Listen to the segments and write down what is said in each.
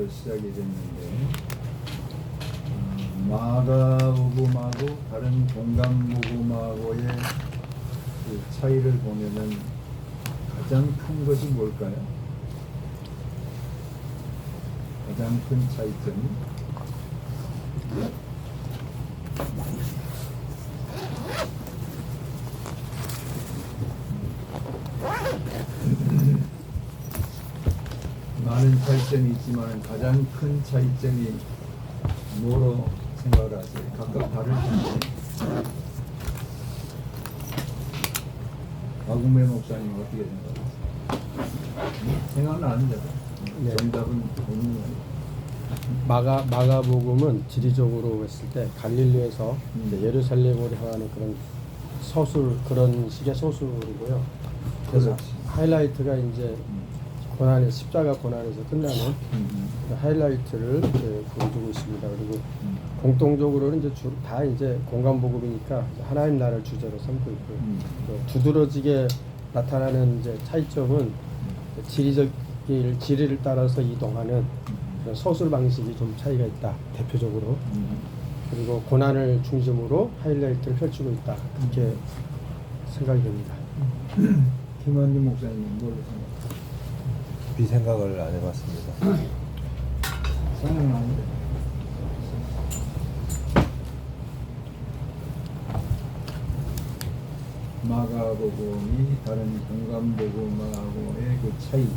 1장부터 시작이 됐는데 마가복음하고 다른 공감복음하고의 그 차이를 보면은 가장 큰 것이 뭘까요? 가장 큰 차이점이 많은 차이점이 있지만 가장 큰 차이점이 뭐로 생각을 하세요? 각각 다를 텐데 박웅배 목사님 어떻게 생각하세요? 생각나는 대로 네. 정답은 본인 마가복음은 지리적으로 했을 때 갈릴리에서 이제 예루살렘으로 향하는 그런 서술, 그런 식의 서술이고요. 그래서 그렇지. 하이라이트가 이제 고난의 십자가 고난에서 끝나는 그 하이라이트를 이제 보여주고 있습니다. 그리고 공통적으로는 이제 다 이제 공간복음이니까 이제 하나님 나라를 주제로 삼고 있고요. 두드러지게 나타나는 이제 차이점은 지리를 따라서 이동하는 그런 서술 방식이 좀 차이가 있다, 대표적으로. 그리고 고난을 중심으로 하이라이트를 펼치고 있다, 그렇게 생각이 됩니다. 김한주 목사님 뭘로 생각하세요? 그 생각을 안 해봤습니다. 생각나는데 마가복음이 다른 공감복음하고의 그 차이.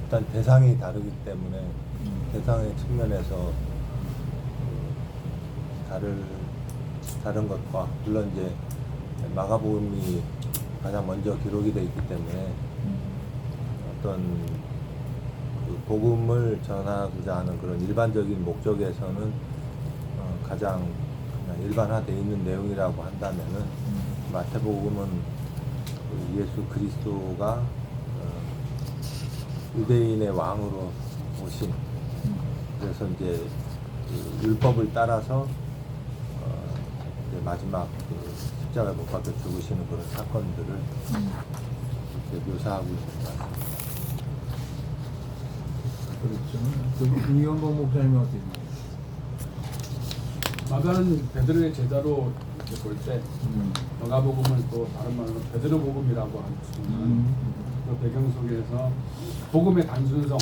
일단 대상이 다르기 때문에 대상의 측면에서 다른 것과, 물론 이제 마가복음이 가장 먼저 기록이 되어 있기 때문에 어떤 그 복음을 전하고자 하는 그런 일반적인 목적에서는 가장 그냥 일반화되어 있는 내용이라고 한다면은 마태복음은 그 예수 그리스도가 유대인의 왕으로 오신, 그래서 이제 그 율법을 따라서 이제 마지막 그 십자가에 못 박혀 죽으시는 그런 사건들을 이렇게 묘사하고 있는 것 같습니다. 그렇죠. 그 이현복 목사님은 어떻게 생각하세요? 마가는 베드로의 제자로 볼 때 마가복음은 또 다른 말로 베드로 복음이라고 하는 그 배경 속에서 복음의 단순성,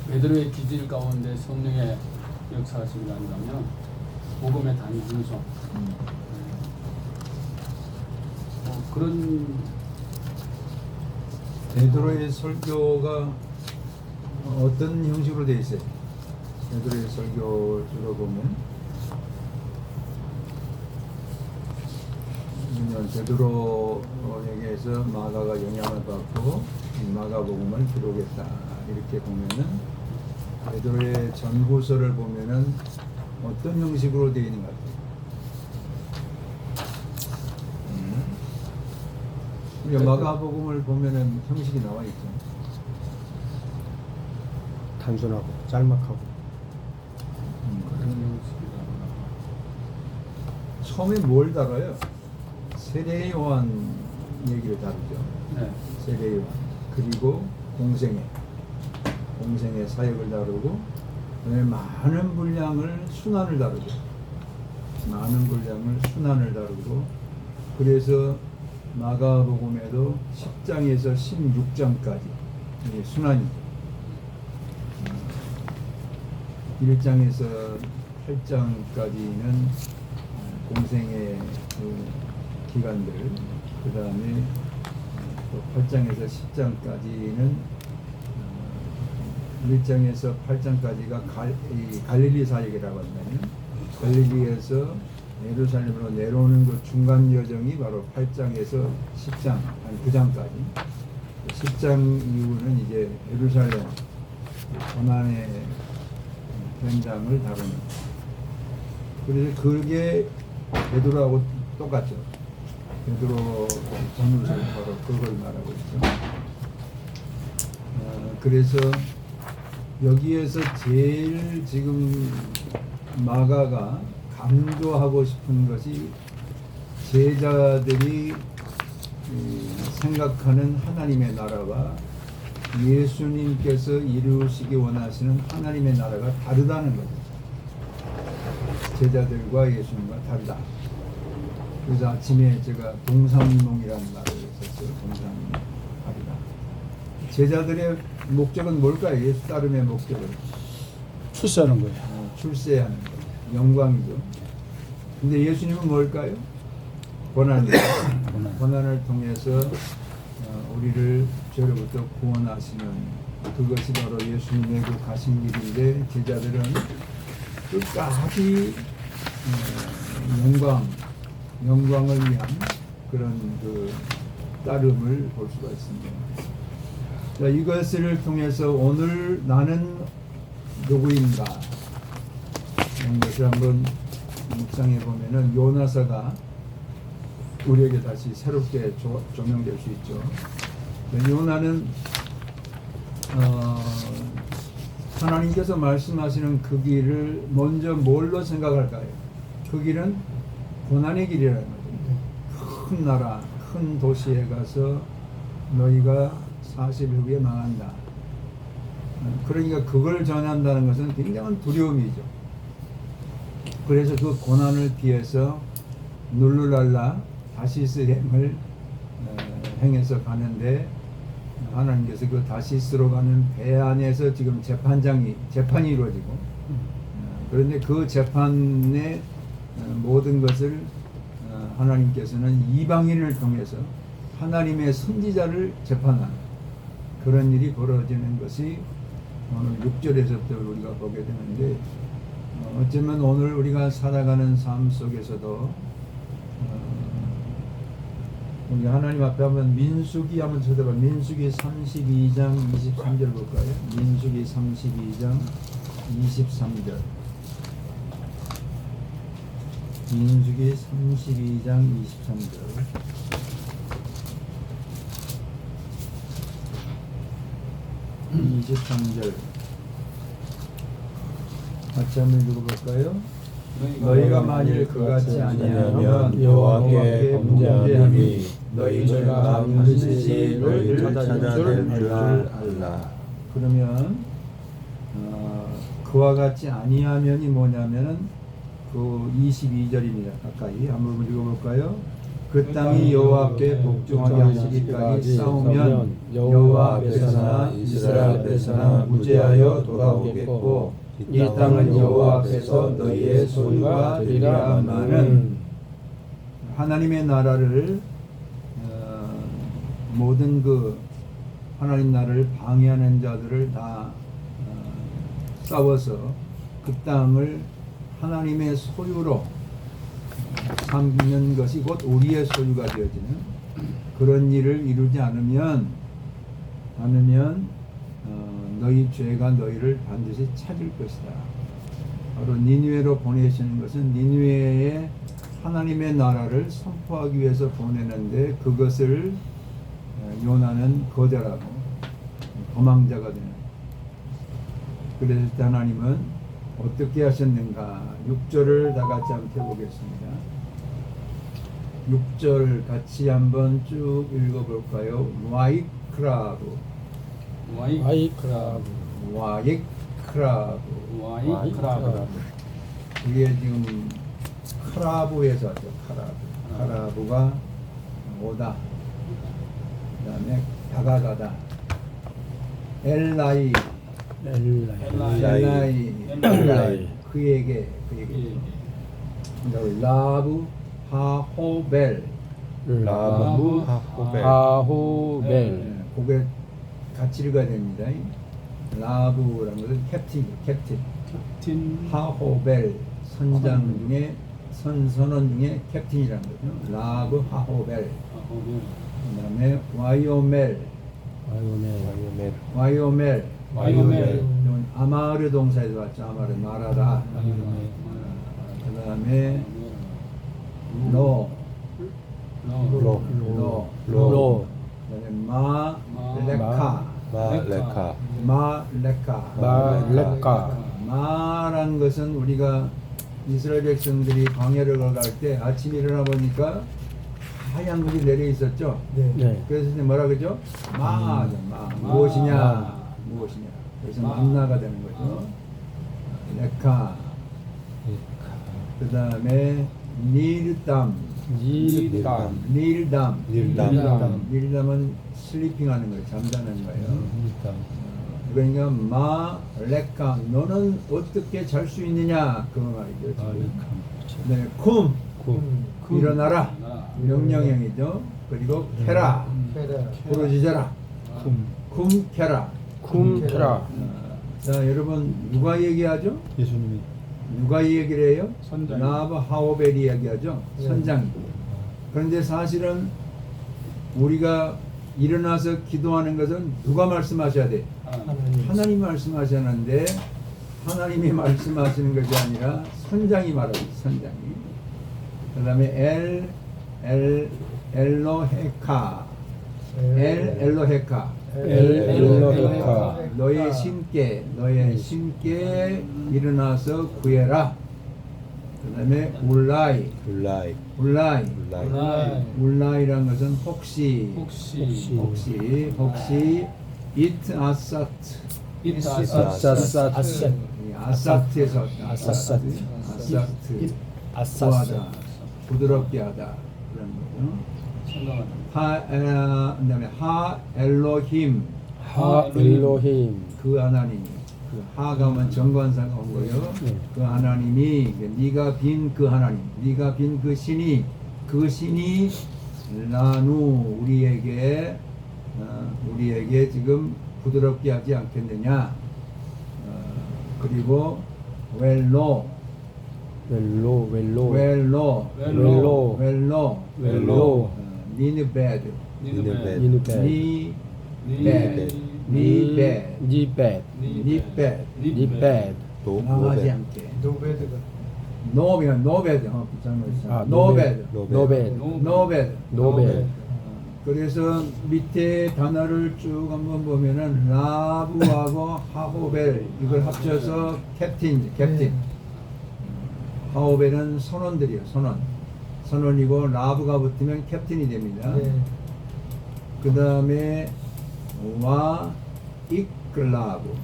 베드로의 기질 가운데 성령의 역사하심이 아니라면 복음의 단순성, 그런 베드로의 설교가 어떤 형식으로 되어 있어요? 베드로의 설교를 들어보면 베드로에게서 마가가 영향을 받고 마가복음을 기록했다 이렇게 보면은 베드로의 전후서를 보면은 어떤 형식으로 되어 있는 것 같아요? 마가복음을 보면은 형식이 나와 있죠. 단순하고 짤막하고. 그런 식이라고. 처음에 뭘 다뤄요? 세례 요한 얘기를 다루죠. 네. 세례 요한. 그리고 공생의 사역을 다루고, 그다음에 많은 분량을 순환을 다루죠. 많은 분량을 순환을 다루고, 그래서 마가복음에도 10장에서 16장까지 순환이죠. 1장에서 8장까지는 공생의 그 기간들, 그 다음에 8장에서 10장까지는 1장에서 8장까지가 갈릴리 사역이라고 한다면, 갈릴리에서 예루살렘으로 내려오는 그 중간 여정이 바로 8장에서 10장, 한 9장까지. 10장 이후는 이제 예루살렘 고난의 현장을 다루는. 그래서 그게 베드로하고 똑같죠. 베드로 전후서는 바로 그걸 말하고 있죠. 그래서 여기에서 제일 지금 마가가 강조하고 싶은 것이 제자들이 생각하는 하나님의 나라와 예수님께서 이루시기 원하시는 하나님의 나라가 다르다는 거죠. 제자들과 예수님과 다르다. 그래서 아침에 제가 동상이몽이라는 말을 했었어요. 동상이몽 다르다. 제자들의 목적은 뭘까요? 예수 따름의 목적은 출세하는 거예요. 출세하는 거, 영광이죠. 근데 예수님은 뭘까요? 고난을 통해서 우리를 죄로부터 구원하시는 그것이 바로 예수님의 그 가신 길인데 제자들은 끝까지 영광을 위한 그런 그 따름을 볼 수가 있습니다. 자, 이것을 통해서 오늘 나는 누구인가 이런 것을 한번 묵상해 보면은 요나서가 우리에게 다시 새롭게 조명될 수 있죠. 요나는 하나님께서 말씀하시는 그 길을 먼저 뭘로 생각할까요? 그 길은 고난의 길이라는 거죠. 큰 나라, 큰 도시에 가서 너희가 40일 후에 망한다. 그러니까 그걸 전한다는 것은 굉장한 두려움이죠. 그래서 그 고난을 피해서 룰루랄라 다시스 행을 행해서 가는데 하나님께서 그 다시스로 가는 배 안에서 지금 재판이 이루어지고 그런데 그 재판의 모든 것을 하나님께서는 이방인을 통해서 하나님의 선지자를 재판하는 그런 일이 벌어지는 것이 오늘 6절에서부터 우리가 보게 되는데 어쩌면 오늘 우리가 살아가는 삶 속에서도 우리 하나님 앞에 한번 민수기 한번 쳐다봐. 민수기 32장 23절 볼까요? 민수기 32장 23절. 민수기 32장 23절. 같이 한번 읽어볼까요? 너희가 만일 그같이 아니하면 여호와께 범죄함이 너희 죄가 반드시 너희를 찾아낼 줄 알라. 그러면 그와 같이 아니하면이 뭐냐면은 그 22절입니다. 가까이 한번 읽어볼까요? 그 땅이 여호와께 복종하게 하시기까지 싸우면 여호와 앞에서나 이스라엘 앞에서나 무죄하여 돌아오겠고 이 땅은 여호와 앞에서 너희의 소유가 되리라마는 하나님의 나라를 모든 그 하나님 나라를 방해하는 자들을 다 싸워서 그 땅을 하나님의 소유로 삼는 것이 곧 우리의 소유가 되어지는 그런 일을 이루지 않으면 너희 죄가 너희를 반드시 찾을 것이다. 바로 니느웨로 보내시는 것은 니느웨에 하나님의 나라를 선포하기 위해서 보내는데 그것을 요나는 거절하고 도망자가 되는. 그래서 하나님은 어떻게 하셨는가? 6절을 다 같이 한번 펴보겠습니다. 6절 같이 한번 쭉 읽어볼까요? 와이크라브 이게 지금 크라브에서 왔죠. 크라브가 오다. 그 다음에 다가가다. 엘라이 그에게 라브 하호벨 그게 같이 읽어야 됩니다. 라브라는 것은 캡틴 하호벨 선장 중에 선원 중에 캡틴이라는 거죠. 라브 하호벨. 그 다음에 와이오멜 아마르 동사에서 왔죠. 아마르 말하다. 그 다음에 로 마라는 것은 우리가 이스라엘 백성들이 광야를 걸어갈 때 아침 일어나 보니까 하얀 것이 내려 있었죠. 네. 그래서 이제 뭐라 그러죠? 마, 무엇이냐, 무엇이냐. 그래서 만나가 되는 거죠. 레카. 그 다음에 닐담. 일담. 닐담. 닐담. 닐담은 슬리핑하는 거예요. 잠자는 거예요. 일단 그러니까 마 레카 너는 어떻게 잘 수 있느냐 그 말이죠. 아, 지금. 그렇죠. 그다음에 쿰 그 일어나라 명령형이죠. 그리고 케라 부르짖어라 쿰 케라. 쿰테라. 자 여러분 누가 얘기하죠? 예수님이 누가 얘기를 해요? 선장. 나브 하오벨이 얘기하죠. 선장. 그런데 사실은 우리가 일어나서 기도하는 것은 누가 말씀하셔야 돼? 하나님 말씀하셨는데 하나님이 말씀하시는 것이 아니라 선장이 말하고 선장이. 그 다음에 엘로헤카 엘로헤카 엘로헤카. 너의 신께 일어나서 구해라. 그 다음에 울라이 울라이란 것은 혹시 it 아사트 아사사트. 아사트에서 왔다. 아사트. 아사트 구하다 부드럽게 하다 그런 거죠. 그다음에 하 엘로힘 하 엘로힘. 그 하나님이 그 하가 하면 정관사가 온 거예요. 그 하나님이 네가 빈 그 하나님 네가 빈 그 신이 나누 우리에게 지금 부드럽게 하지 않겠느냐. 그리고 웰로 니느베드 니벳 나가지 않게 노베드 노베드. 그래서 밑에 단어를 쭉 한번 보면은 라브하고 하호벨 이걸 합쳐서 캡틴. 하오벨은 선원들이에요. 선원이고 라브가 붙으면 캡틴이 됩니다. 그 다음에 와 이클라브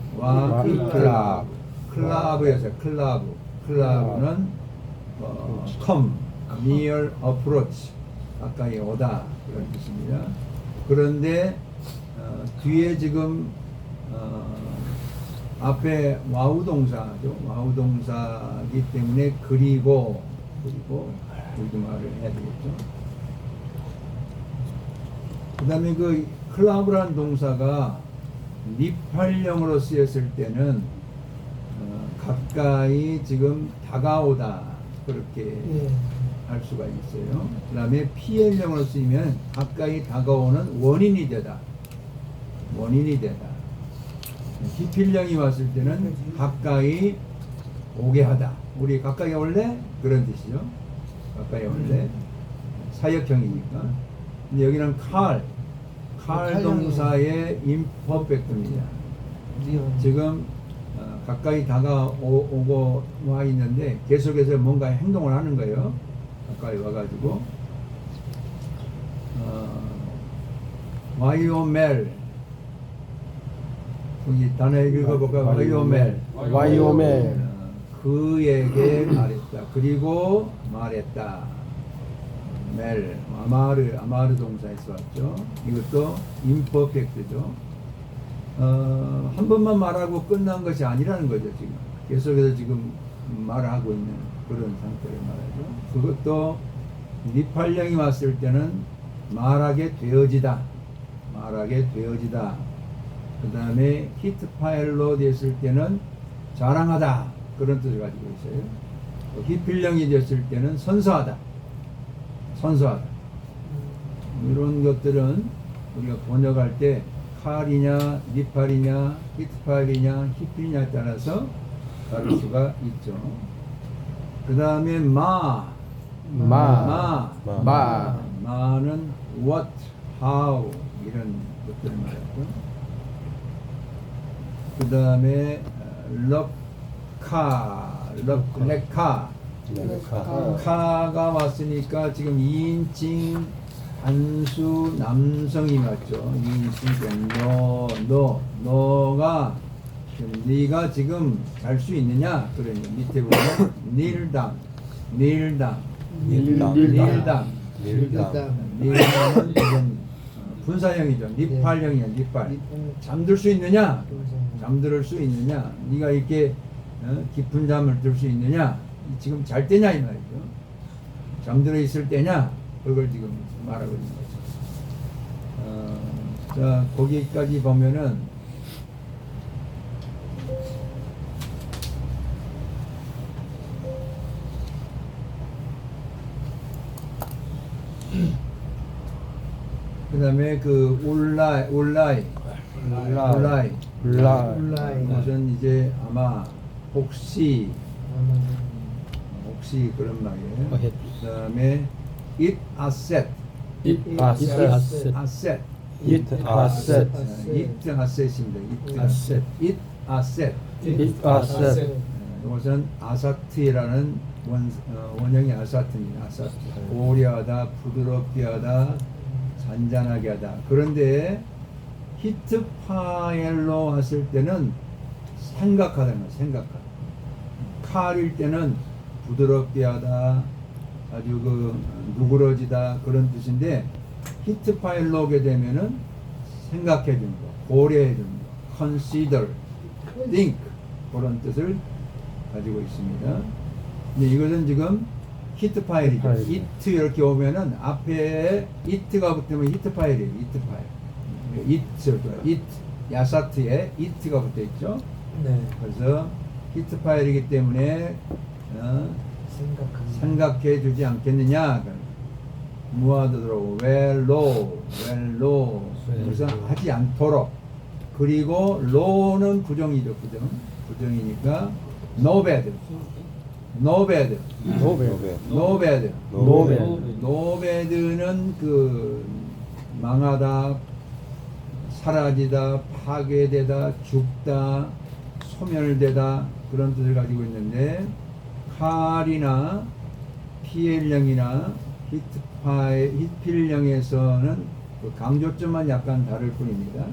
클라브에서 클라브는 come near approach 가까이 오다 그런 뜻입니다. 그런데 뒤에 지금 앞에 와우 동사죠. 와우 동사이기 때문에 그리고 우리말을 해야 되겠죠. 그 다음에 그 클라브라는 동사가 니팔령으로 쓰였을 때는 가까이 지금 다가오다 그렇게 할 수가 있어요. 그 다음에 PL령으로 쓰이면 가까이 다가오는 원인이 되다. 기필령이 왔을 때는 가까이 오게 하다. 우리 가까이 올래? 그런 뜻이죠. 가까이 올래? 사역형이니까. 근데 여기는 칼 동사의 임퍼펙트입니다. 지금 가까이 다가오고 와 있는데 계속해서 뭔가 행동을 하는 거예요. 가까이 와가지고 와이오멜 여기 단어 읽어볼까? 와이오멜 그에게 말했다. 그리고 말했다. 아마르 동사에서 왔죠. 이것도 임퍼펙트죠. 한 번만 말하고 끝난 것이 아니라는 거죠. 지금 계속해서 지금 말하고 있는 그런 상태를 말하죠. 그것도 니팔령이 왔을 때는 말하게 되어지다. 그 다음에 히트파일로 됐을 때는 자랑하다. 그런 뜻을 가지고 있어요. 히필령이 됐을 때는 선서하다. 이런 것들은 우리가 번역할 때 칼이냐, 니팔이냐, 히트파일이냐, 히필이냐에 따라서 다를 수가 있죠. 그 다음에 마는 what, how 이런 것들을 말하고, 그 다음에 레카가 왔으니까 지금 2인칭 단수 남성이 맞죠. 있으니까 너가 지금 네가 지금 잘 수 있느냐? 그러니 밑에 보면 kneel down. 닐담은 이건 분사형이죠. 니팔형이야. 니팔. 잠들 수 있느냐? 잠들 수 있느냐? 네가 이렇게 깊은 잠을 들 수 있느냐? 지금 잘 때냐 이 말이죠. 잠들어 있을 때냐? 그걸 지금 말하고 있는 거죠. 자, 거기까지 보면은 그 다음에 그 올라이 무슨 이제 아마 혹시 그런 말이에요. 그 다음에 it asset it asset asset입니다. it asset 이것은 아사트라는 원형이 아사트입니다. 아사트. 고려하다, 부드럽게 하다, 잔잔하게 하다. 그런데 히트 파일로 했을 때는 생각하다는 거예요. 생각하다. 칼일 때는 부드럽게 하다, 아주 그 누그러지다 그런 뜻인데 히트 파일로 오게 되면은 생각해 주는 거, 고려해 주는 거, consider, think 그런 뜻을 가지고 있습니다. 근데 이것은 지금 히트 파일이죠. it 이렇게 오면은 앞에 it가 붙으면 히트 파일이에요. it 야사트에 it가 붙어 있죠. 네. 그래서 히트 파일이기 때문에 생각해 주지 않겠느냐. 무아도 들어오고 웰로 그래서 하지 않도록. 그리고 로는 부정이죠. 부정이니까 no bad. 노베드는 그 망하다, 사라지다, 파괴되다, 죽다, 소멸되다 그런 뜻을 가지고 있는데 칼이나 PL형이나 히필형에서는 그 강조점만 약간 다를 뿐입니다.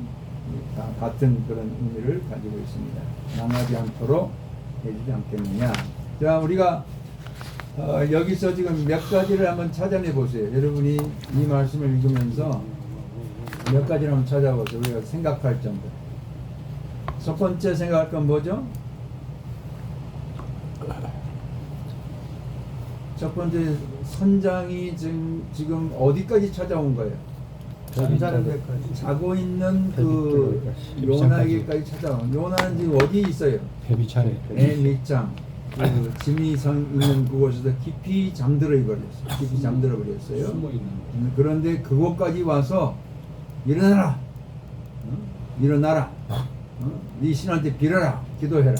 다 같은 그런 의미를 가지고 있습니다. 망하지 않도록 해주지 않겠느냐. 자, 우리가 여기서 지금 몇 가지를 한번 찾아내 보세요. 여러분이 이 말씀을 읽으면서 몇 가지를 한번 찾아보세요. 우리가 생각할 점들. 첫 번째 생각할 건 뭐죠? 첫 번째 선장이 지금 어디까지 찾아온 거예요? 자고 있는 그 요나에게까지 찾아온. 요나는 지금 어디에 있어요? 배비창에 맨 밑장. 그 짐이 있는 그곳에서 깊이 잠들어 버렸어요. 숨어 있는 거. 그런데 그곳까지 와서 일어나라, 일어나라, 네 신한테 빌어라, 기도해라.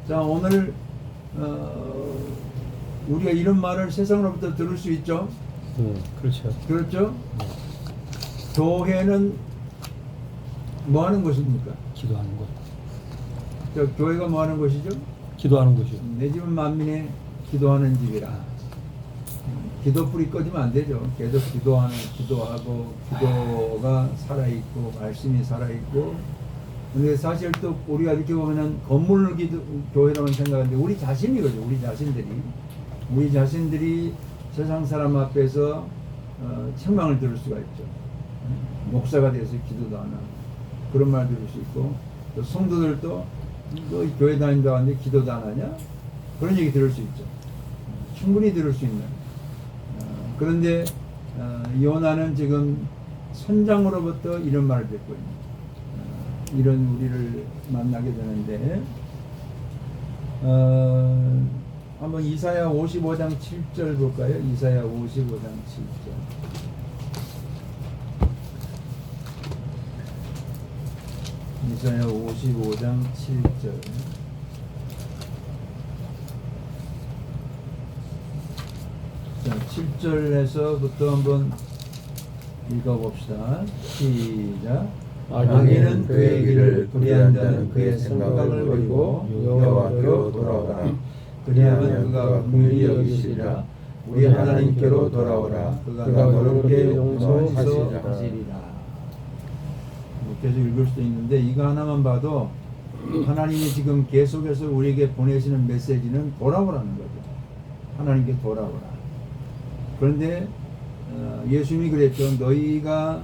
자, 오늘 우리가 이런 말을 세상으로부터 들을 수 있죠. 그렇죠. 그렇죠? 교회는 뭐 하는 곳입니까? 기도하는 것. 저 교회가 뭐 하는 곳이죠? 기도하는 것이요. 내 집은 만민의 기도하는 집이라. 기도불이 꺼지면 안 되죠. 계속 기도하고 기도가 살아있고 말씀이 살아있고. 근데 사실 또 우리가 이렇게 보면은 건물 교회라고 생각하는데 우리 자신이거든요. 우리 자신들이 세상 사람 앞에서 책망을 들을 수가 있죠. 목사가 돼서 기도도 안 하고 그런 말 들을 수 있고, 또 성도들도 너 교회 다닌다고 하는데 기도도 안 하냐? 그런 얘기 들을 수 있죠. 충분히 들을 수 있는. 그런데 요나는 지금 선장으로부터 이런 말을 듣고 있는 이런 우리를 만나게 되는데 한번 이사야 55장 7절 볼까요? 이사야 55장 7절. 이사야 55장 7절. 자, 7절에서부터 한번 읽어봅시다. 시작. 악인은 그의 길을, 불의한 자는 그의 생각을 버리고 여호와께로 돌아오라. 그리하면 그가 긍휼히 여기시리라. 우리 하나님께로 돌아오라. 그가 너희에게 용서하시리라. 계속 읽을 수도 있는데 이거 하나만 봐도 하나님이 지금 계속해서 우리에게 보내시는 메시지는 돌아오라는 거죠. 하나님께 돌아오라. 그런데 예수님이 그랬죠. 너희가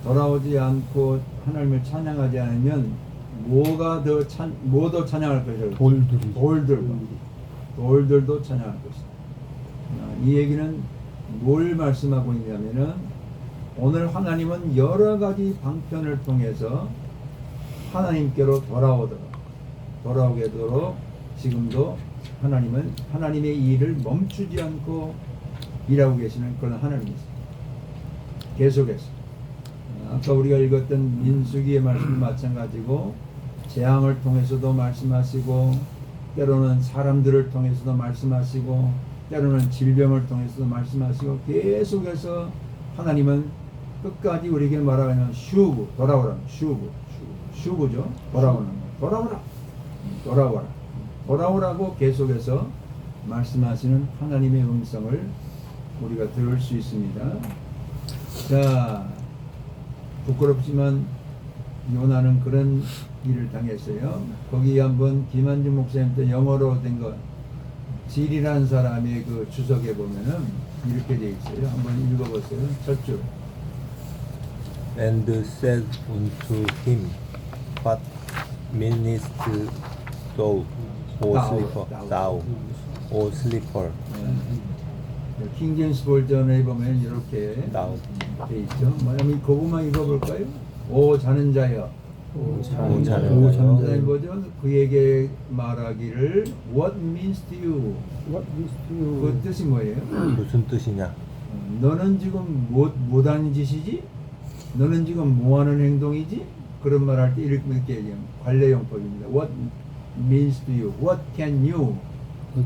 돌아오지 않고 하나님을 찬양하지 않으면 뭐가 더 찬양할 것이라고? 돌들도 찬양할 것이다. 이 얘기는 뭘 말씀하고 있냐면은 오늘 하나님은 여러 가지 방편을 통해서 하나님께로 돌아오게 되도록 지금도 하나님은 하나님의 일을 멈추지 않고 일하고 계시는 그런 하나님이세요. 계속해서 아까 우리가 읽었던 민수기의 말씀도 마찬가지고 재앙을 통해서도 말씀하시고 때로는 사람들을 통해서도 말씀하시고 때로는 질병을 통해서도 말씀하시고 계속해서 하나님은 끝까지 우리에게 말하면 돌아오라. 슈브죠. 돌아오라고 계속해서 말씀하시는 하나님의 음성을 우리가 들을 수 있습니다. 자, 부끄럽지만 요나는 그런 일을 당했어요. 거기 한번 김한중 목사님도 영어로 된 거 질이라는 사람의 그 주석에 보면은 이렇게 되어 있어요. 한번 읽어보세요. 첫 줄. And said unto him, What meanest thou, O sleeper? 킹제임스 버전에 보면 이렇게 thou. 돼 있죠. 한번 그것만 읽어볼까요? 오 자는 자여. 자는 자여. 자는 버전 그에게 말하기를 What means to you? 그 뜻이 뭐예요? 무슨 뜻이냐? 너는 지금 못하는 짓이지? 너는 지금 뭐하는 행동이지? 그런 말 할 때 이렇게 관례용법입니다. What means to you? What can you?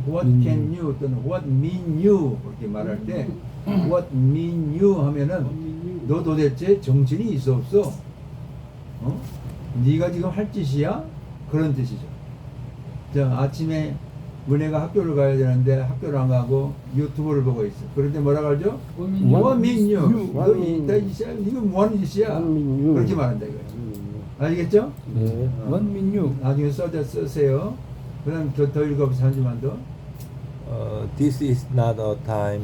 What can you? 또는 What mean you? 그렇게 말할 때 What mean you? 하면은 너 도대체 정신이 있어 없어? 네가 지금 할 짓이야? 그런 뜻이죠. 자, 아침에 은혜가 학교를 가야 되는데 학교를 안 가고 유튜브를 보고 있어. 그런데 뭐라고 하죠? What mean you? 너 이거 뭐하는 짓이야? 그렇게 말한다 이거예요. 알겠죠? 네. 원민유. 나중에 쓰세요. 그 다음 더 읽어보세요. 한 주만 더. This is not a time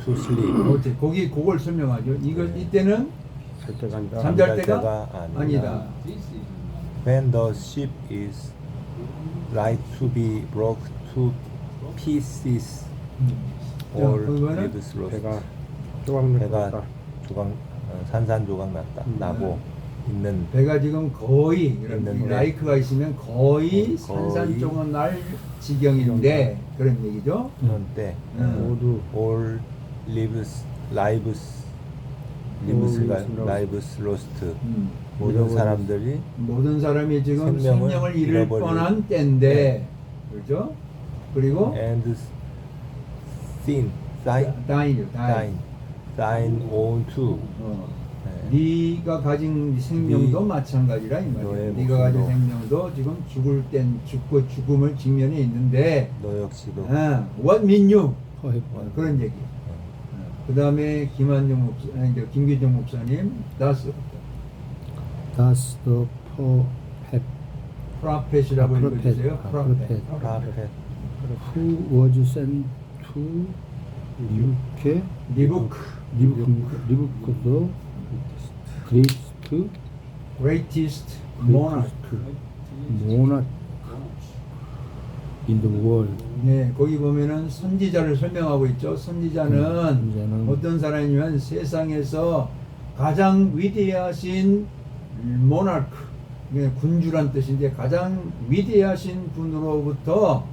to sleep. 어째 그걸 설명하죠. 이때는 절대가 잠잘 때가 아니다. When the ship is like to be broke to pieces or 그거는 leaves lost. 배가 조각났다. 배가 산산조각 나고 있는 배가 지금 거의 이런 있는데. 라이크가 있으면 거의 산산조각 날 지경인데 그런 얘기죠. 그런 때 모두 all lives lost. 모든 사람들이 모든 사람이 지금 생명을 생명을 잃을 잃어버릴 뻔한 때인데 네. 그렇죠? 그리고 and sin thine own too. 네가 가진 생명도 네. 마찬가지라 이 말이야. 너의 네가 가진 목숨도. 생명도 지금 죽을 땐 죽고 죽음을 직면해 있는데 너 역시도 what mean you? 허해. 그런 얘기. 그 다음에 김한중 목사, 김규정 목사님 Das the prophet. 프라펫이라고 prophet. 읽어주세요. 프라펫. prophet. Who was sent to 리부케 리부크. 리부크 the greatest monarch. monarch in the world. 네, 거기 보면은 선지자를 설명하고 있죠. 선지자는 어떤 사람이면 세상에서 가장 위대하신 모나크, 군주란 뜻인데 가장 위대하신 분으로부터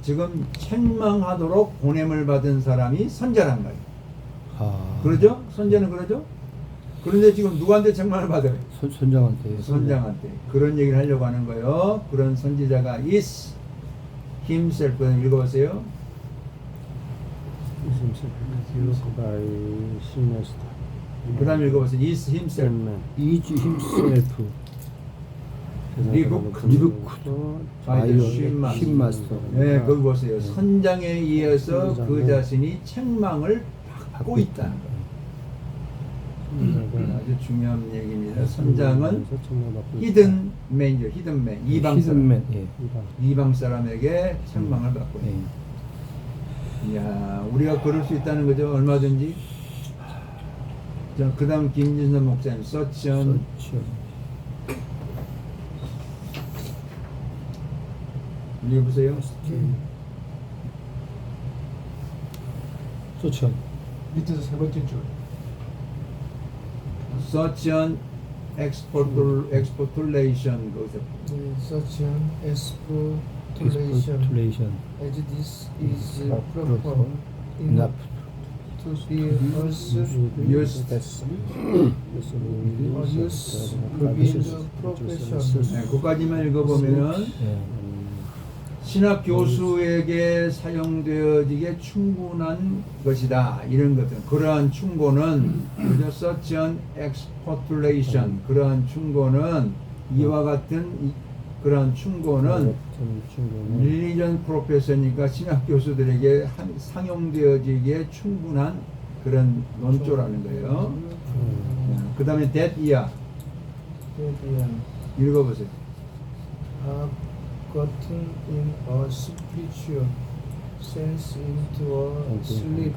지금 책망하도록 보냄을 받은 사람이 선자란 말이에요. 그러죠? 선자는 그러죠? 그런데 지금 누구한테 책망을 받아요? 선장한테. 선장한테. 그런 얘기를 하려고 하는 거예요. 그런 선지자가 is himself. 읽어보세요. 그 다음 읽어보세요. is himself. is himself. 리브크도 바이오 쉰마스터. 쉰마스터. 네, 거기 보세요. 선장에 의해서 그 자신이 책망을 받고 있다는 거예요. 아주 중요한 얘기입니다. 선장은 히든 맨이죠. 히든맨, 이방 사람. 히든맨. 예. 이방 사람에게 책망을 받고 있다. 예. 이야, 우리가 그럴 수 있다는 거죠. 얼마든지. 자, 그 다음 김진선 목사님, 서치언. 읽어보세요. 소천. 밑에서 세 번째 줄. 서치언 exportation 거기서. Such an expostulation 엑스포툴레이션. as this is proper enough to be used Used. in the profession. 네, 그까지만 읽어보면은 신학 교수에게 사용되어지게 충분한 것이다. 이런 것들. 그러한 충고는 그저 such an expostulation. 그러한 충고는 이와 같은 그러한 충고는 릴리전 프로페서니까 신학 교수들에게 상용되어지기에 충분한 그런 논조라는 거예요. 그 다음에 that year 읽어보세요. Gotten in a spiritual sense into a sleep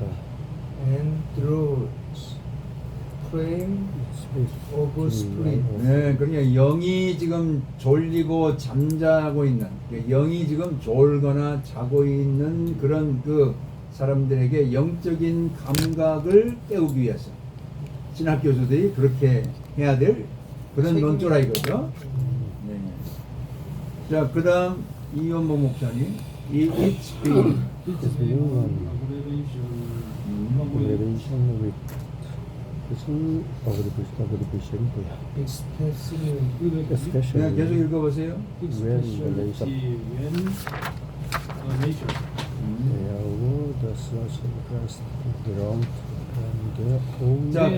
and draws frame of spirit. 네, 그러니까 영이 지금 졸리고 잠자고 있는, 영이 지금 졸거나 자고 있는 그런 그 사람들에게 영적인 감각을 깨우기 위해서 신학 교수들이 그렇게 해야 될 그런 논조라 이거죠. 네. 자, 그다음 이원봉 목사님, 이 it's been. 무슨 어그리베이션 뭐야? Especially 그냥 계속 읽어보세요. Revelation. the source of Christ belong and 자,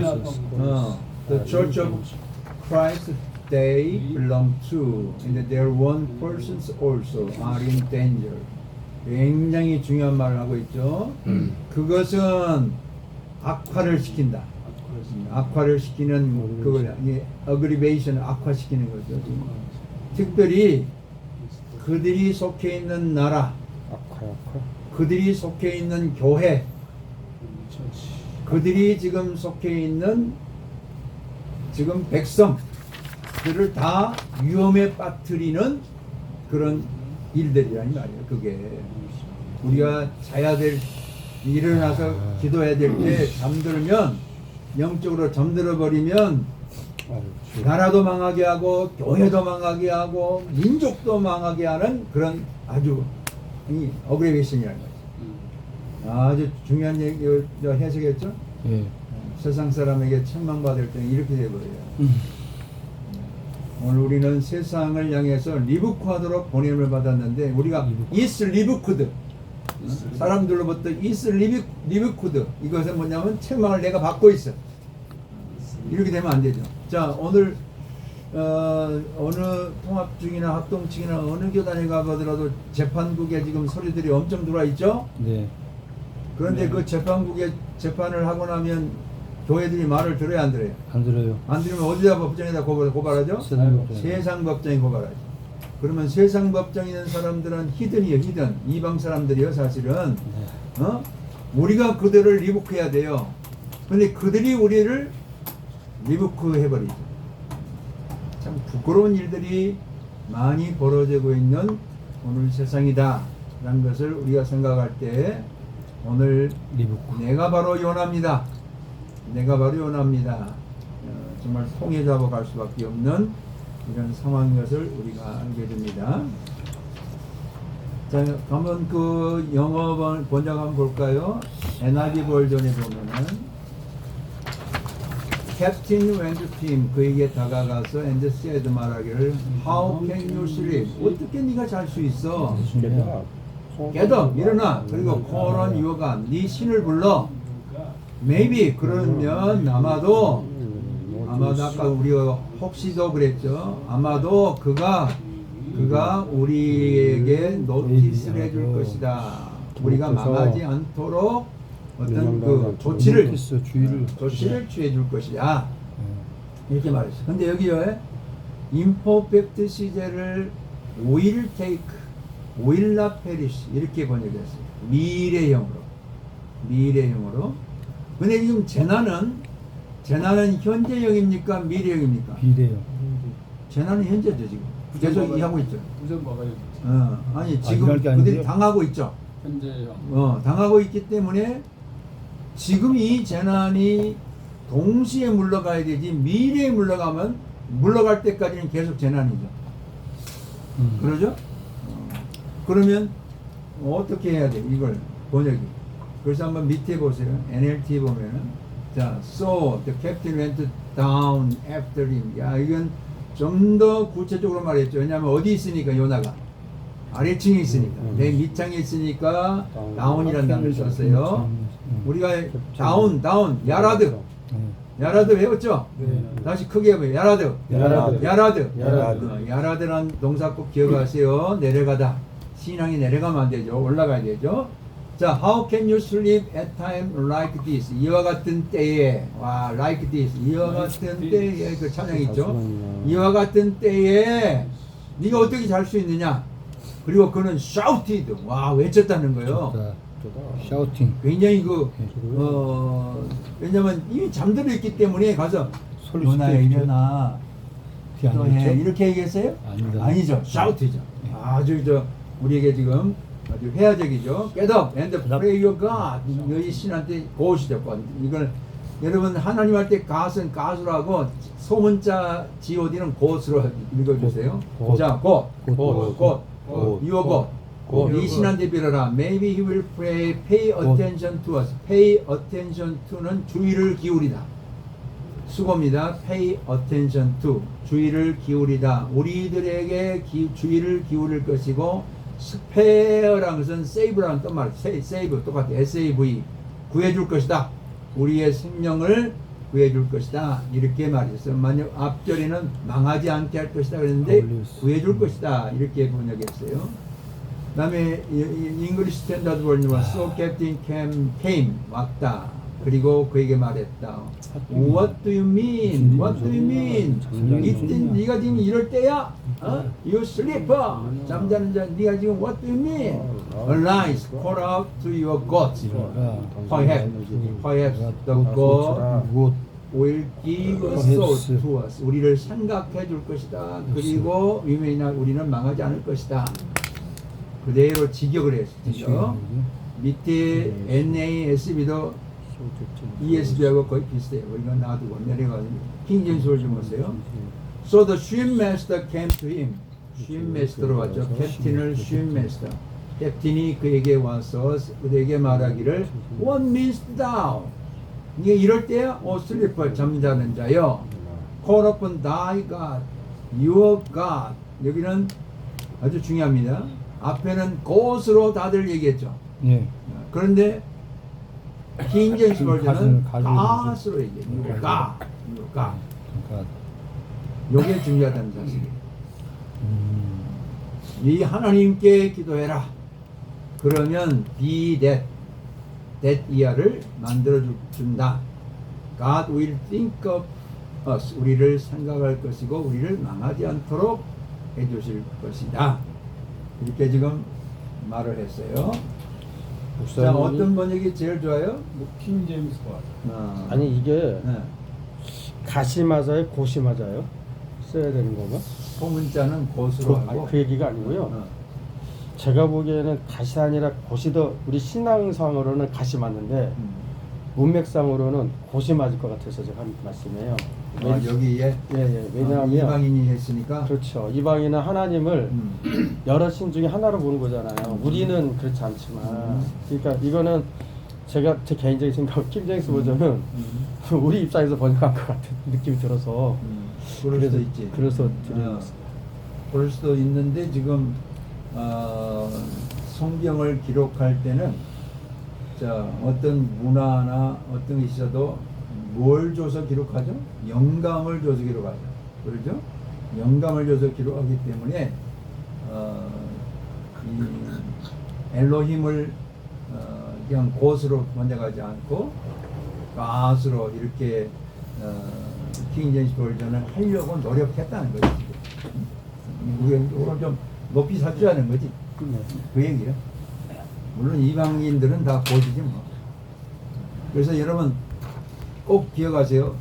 the Church of Christ they belong to, and their one persons also are in danger. 굉장히 중요한 말을 하고 있죠. 그것은 악화를 시킨다. 악화를 시키는 그걸 어그리베이션 악화시키는 거죠. 특별히 그들이 속해 있는 나라, 그들이 속해 있는 교회, 그들이 지금 속해 있는 지금 백성들을 다 위험에 빠뜨리는 그런 일들이라는 말이에요. 그게 우리가 자야 될, 일어나서 기도해야 될 때 잠들면, 영적으로 잠들어 버리면 나라도 망하게 하고 교회도 망하게 하고 민족도 망하게 하는 그런 아주 어그레이션이라는 거죠. 아주 중요한 얘기 해석했죠. 예. 세상 사람에게 책망받을 때는 이렇게 돼버려요. 오늘 우리는 세상을 향해서 리부크하도록 보냄을 받았는데 우리가 is 리부크드, 사람들로부터 is 리부크드, 이것은 뭐냐면 책망을 내가 받고 있어. 이렇게 되면 안 되죠. 자, 오늘 어느 통합중이나 합동층이나 어느 교단에 가더라도 재판국에 지금 서류들이 엄청 들어와 있죠. 네. 그런데 그 재판국에 재판을 하고 나면 교회들이 말을 들어야 안 들어요? 안 들어요. 안 들으면 어디다 법정에다 고발하죠? 세상 법정에 고발하죠. 그러면 세상 법정에 있는 사람들은 히든이에요. 히든, 이방 사람들이요. 사실은 우리가 그들을 리부크해야 돼요. 근데 그들이 우리를 리부크 해버리죠. 참 부끄러운 일들이 많이 벌어지고 있는 오늘 세상이다 라는 것을 우리가 생각할 때 오늘 리부크. 내가 바로 요나입니다. 내가 바로 요나입니다. 정말 통해 잡아갈 수밖에 없는 이런 상황인 것을 우리가 알게 됩니다. 자, 한번 그 영어 번역 한번 볼까요? NIV 버전에 보면은 Captain went to him, 그에게 다가가서 and said 말하기를 How can you sleep? 어떻게 네가 잘 수 있어? Get up, 일어나. 그리고 call on your God, 네 신을 불러. Maybe 그러면 아마도 아마도 아까 우리가 혹시도 그랬죠. 아마도 그가 우리에게 노티스를 해줄 것이다. 우리가 망하지 않도록 어떤 그 조치를 노티스, 주의를 취해 줄 것이야. 이렇게 말했어요. 근데 여기에 imperfect 시제를 will take, will not perish 이렇게 번역했어요. 미래형으로. 근데 지금 재난은 현재형입니까? 미래형입니까? 비례요. 재난은 현재죠 지금. 계속 이하고 있죠. 우선 먹어야죠. 아니 지금 이럴 게 그들이 아니고요? 당하고 있죠. 현재형. 당하고 있기 때문에 지금 이 재난이 동시에 물러가야 되지 미래에 물러갈 때까지는 계속 재난이죠. 그러죠? 그러면 어떻게 해야 돼? 이걸 번역이. 그래서 한번 밑에 보세요. NLT 보면은 자, so the captain went down after him. 야, 이건 좀 더 구체적으로 말했죠. 왜냐하면 어디 있으니까 요나가 아래층에 있으니까 내 밑창에 있으니까 다운이라는 단어를 썼어요. 우리가 다운 야라드 외웠죠? 다시 크게 해봐요. 야라드란 동사 꼭 기억하세요. 내려가다. 신앙이 내려가면 안 되죠. 올라가야 되죠. 자, how can you sleep at time like this? 이와 같은 때에, like this. 이와 같은 때에, 그 찬양 있죠? 이와 같은 때에, 네가 어떻게 잘 수 있느냐? 그리고 그는 shouted. 외쳤다는 거예요. 샤우팅. 굉장히 왜냐면 이미 잠들어 있기 때문에 가서 요나야 일어나 또 해 이렇게 얘기했어요? 아닙니다. 아니죠. 샤우트죠. 아주 우리에게 지금 아주 회화적이죠. Get up and pray your God. 너희 신한테 고시죠. 이걸 여러분 하나님한테 갓은 가수라고 소문자 god는 곧으로 읽어주세요. 자, 곧. Your God. 이 신한테 빌어라. Maybe he will pay attention to us. Pay attention to는 주의를 기울이다. 수고입니다. Pay attention to. 주의를 기울이다. 우리들에게 주의를 기울일 것이고, spare라는 것은 save라는 뜻말. save 똑같아. save. 구해줄 것이다. 우리의 생명을 구해줄 것이다. 이렇게 말했어요. 만약 앞절에는 망하지 않게 할 것이다 그랬는데 구해줄 것이다. 이렇게 번역했어요. 그 다음에 잉글리시 스탠다드 버전은 So Captain came 왔다. 그리고 그에게 말했다. What do you mean? What do you mean? 이때 네가 지금 이럴 때야? You sleeper. 잠자는 자 네가 지금 What do you mean? Arise, call out to your gods. Perhaps the God will give us thought to us. 우리를 생각해 줄 것이다. 그리고 우리는 망하지 않을 것이다. 그대로 직역을 했죠. 밑에 NASB도 ESB하고 거의 비슷해요. 이거 놔두고 내려가지고 킹제임스 버전 보세요. So the swim master came to him. swim master로 왔죠. 캡틴을 swim master. 캡틴이 그에게 와서 그에게 말하기를 What means thou? 네가 이럴 때야? 슬리퍼 잠자는 자여. Call upon thy God, your God. 여기는 아주 중요합니다. 앞에는 god으로 다들 얘기했죠. 예. 그런데 킹제임스 버전은 god으로 얘기해요. God. 이게 중요하다는 사실이에요. 이 하나님께 기도해라. 그러면 be that 이하를 만들어 준다. God will think of us. 우리를 생각할 것이고 우리를 망하지 않도록 해주실 것이다. 이렇게 지금 말을 했어요. 자, 어떤 번역이 제일 좋아요? 킹제임스가 아니 이게 가시 맞아요, 고시 맞아요? 써야 되는 건가? 소문자는 고수로 하고 그 얘기가 아니고요. 제가 보기에는 가시 아니라 고시 더 우리 신앙상으로는 가시 맞는데 문맥상으로는 고시 맞을 것 같아서 제가 한 말씀이에요. 여기에 왜냐하면 이방인이 했으니까 그렇죠. 이방인은 하나님을 여러 신 중에 하나로 보는 거잖아요. 우리는 그렇지 않지만 그러니까 이거는 제가 제 개인적인 생각 킹제임스 버전은 우리 입장에서 번역한 것 같은 느낌이 들어서 그럴 수도 있지. 그래서 드렸습니다. 그럴 수도 있는데 지금 성경을 기록할 때는 자 어떤 문화나 어떤 게 있어도 뭘 줘서 기록하죠? 영감을 줘서 기록하죠. 그렇죠? 영감을 줘서 기록하기 때문에 이 엘로힘을 그냥 곧으로 번역하지 않고 갓으로 이렇게 킹제임스 버전을 하려고 노력했다는 거지. 이걸 좀 높이 사주자는 거지. 그 얘기야. 물론 이방인들은 다 곧이지 뭐. 그래서 여러분 꼭 기억하세요.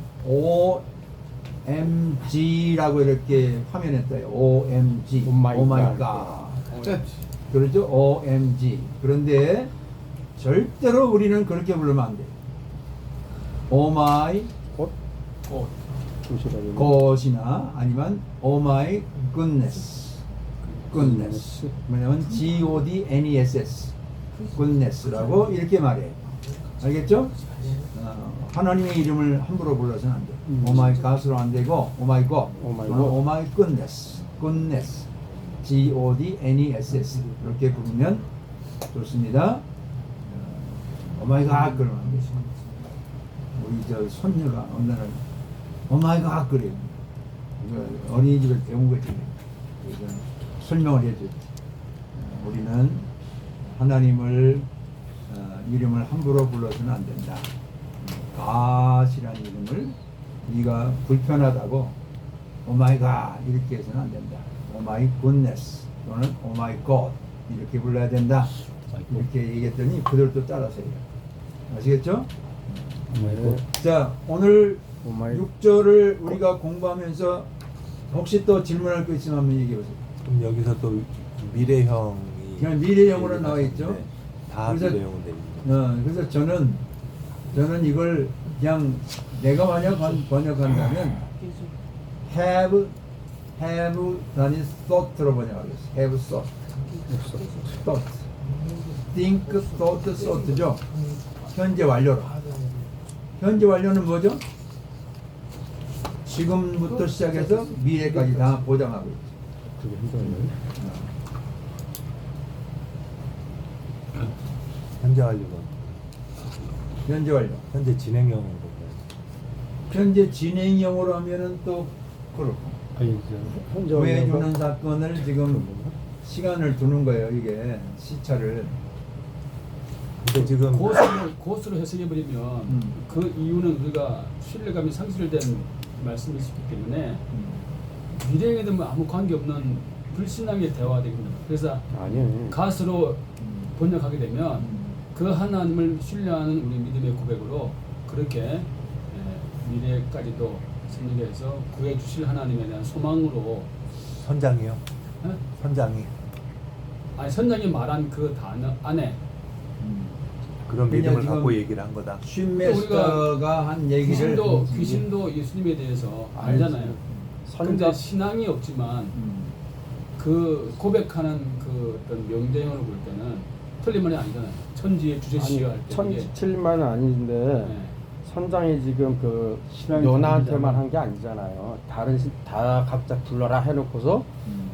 OMG라고 이렇게 화면에 떠요. OMG. Oh my Oh my God. God. 그렇죠? OMG. 그런데 절대로 우리는 그렇게 부르면 안 돼요. Oh my 곧 조심하게. god이나 아니면 Oh my goodness. goodness. 뭐냐면 Godness. goodness라고 이렇게 말해요. 알겠죠? 하나님의 이름을 함부로 불러서는 안 돼요. Oh my god으로 안 되고 Oh my god. Oh my God. Oh my goodness. goodness. Godness. 이렇게 부르면 좋습니다. Oh my god 그러면 안 되죠. 우리 저 손녀가 어느 날 Oh my god 그래요. 이거 어린이집에 배운 거지. 그래서 설명을 해줬지. 우리는 하나님을 이름을 함부로 불러서는 안 된다. 갓이라는 이름을 네가 불편하다고 Oh my God 이렇게 해서는 안 된다. Oh my goodness 또는 Oh my God 이렇게 불러야 된다. 이렇게 얘기했더니 그들도 따라서 해요. 아시겠죠? 네. 자, 오늘 Oh my 6절을 우리가 공부하면서 혹시 또 질문할 거 있으면 한번 얘기해 보세요. 그럼 여기서 또 미래형이 그냥 미래형으로 나와 있죠. 다 그래서- 미래형 됩니다. 그래서 저는 이걸 그냥 내가 만약 번역한다면 have 다니 thought로 번역하겠어. have thought. think, thought죠. 현재 완료로. 현재 완료는 뭐죠? 지금부터 시작해서 미래까지 다 보장하고 있죠. 그게 힘들어요. 현재 완료가 현재 완료. 현재 진행형인 건가요? 현재 진행형으로 하면은 또 그렇고. 아니 이제 현재 구해주는 사건을 지금 시간을 두는 거예요. 이게 시차를. 근데 지금 고스로 해석해버리면 음. 그 이유는 우리가 신뢰감이 상실된 말씀이 있기 때문에 미래에 되면 아무 관계없는 불신앙의 대화가 됩니다. 그래서 아니에요. 갓으로 번역하게 되면 음. 그 하나님을 신뢰하는 우리 믿음의 고백으로 그렇게 미래까지도 승리해서 구해주실 하나님에 대한 소망으로 선장이요. 예? 선장이 아니 선장이 말한 그 단어 안에 그런 그냥 믿음을 지금 갖고 얘기를 한 거다. 쉰메스터가 한 얘기를 귀신도 예수님에 대해서 알잖아요. 근데 선자 신앙이 없지만 그 고백하는 그 어떤 명제형으로 볼 때는 틀린 말이 아니잖아요. 천지의 주제시가 할 때 이게 천칠만은 아닌데 네. 선장이 지금 그 요나한테만 한 게 아니잖아요. 다 각자 불러라 해놓고서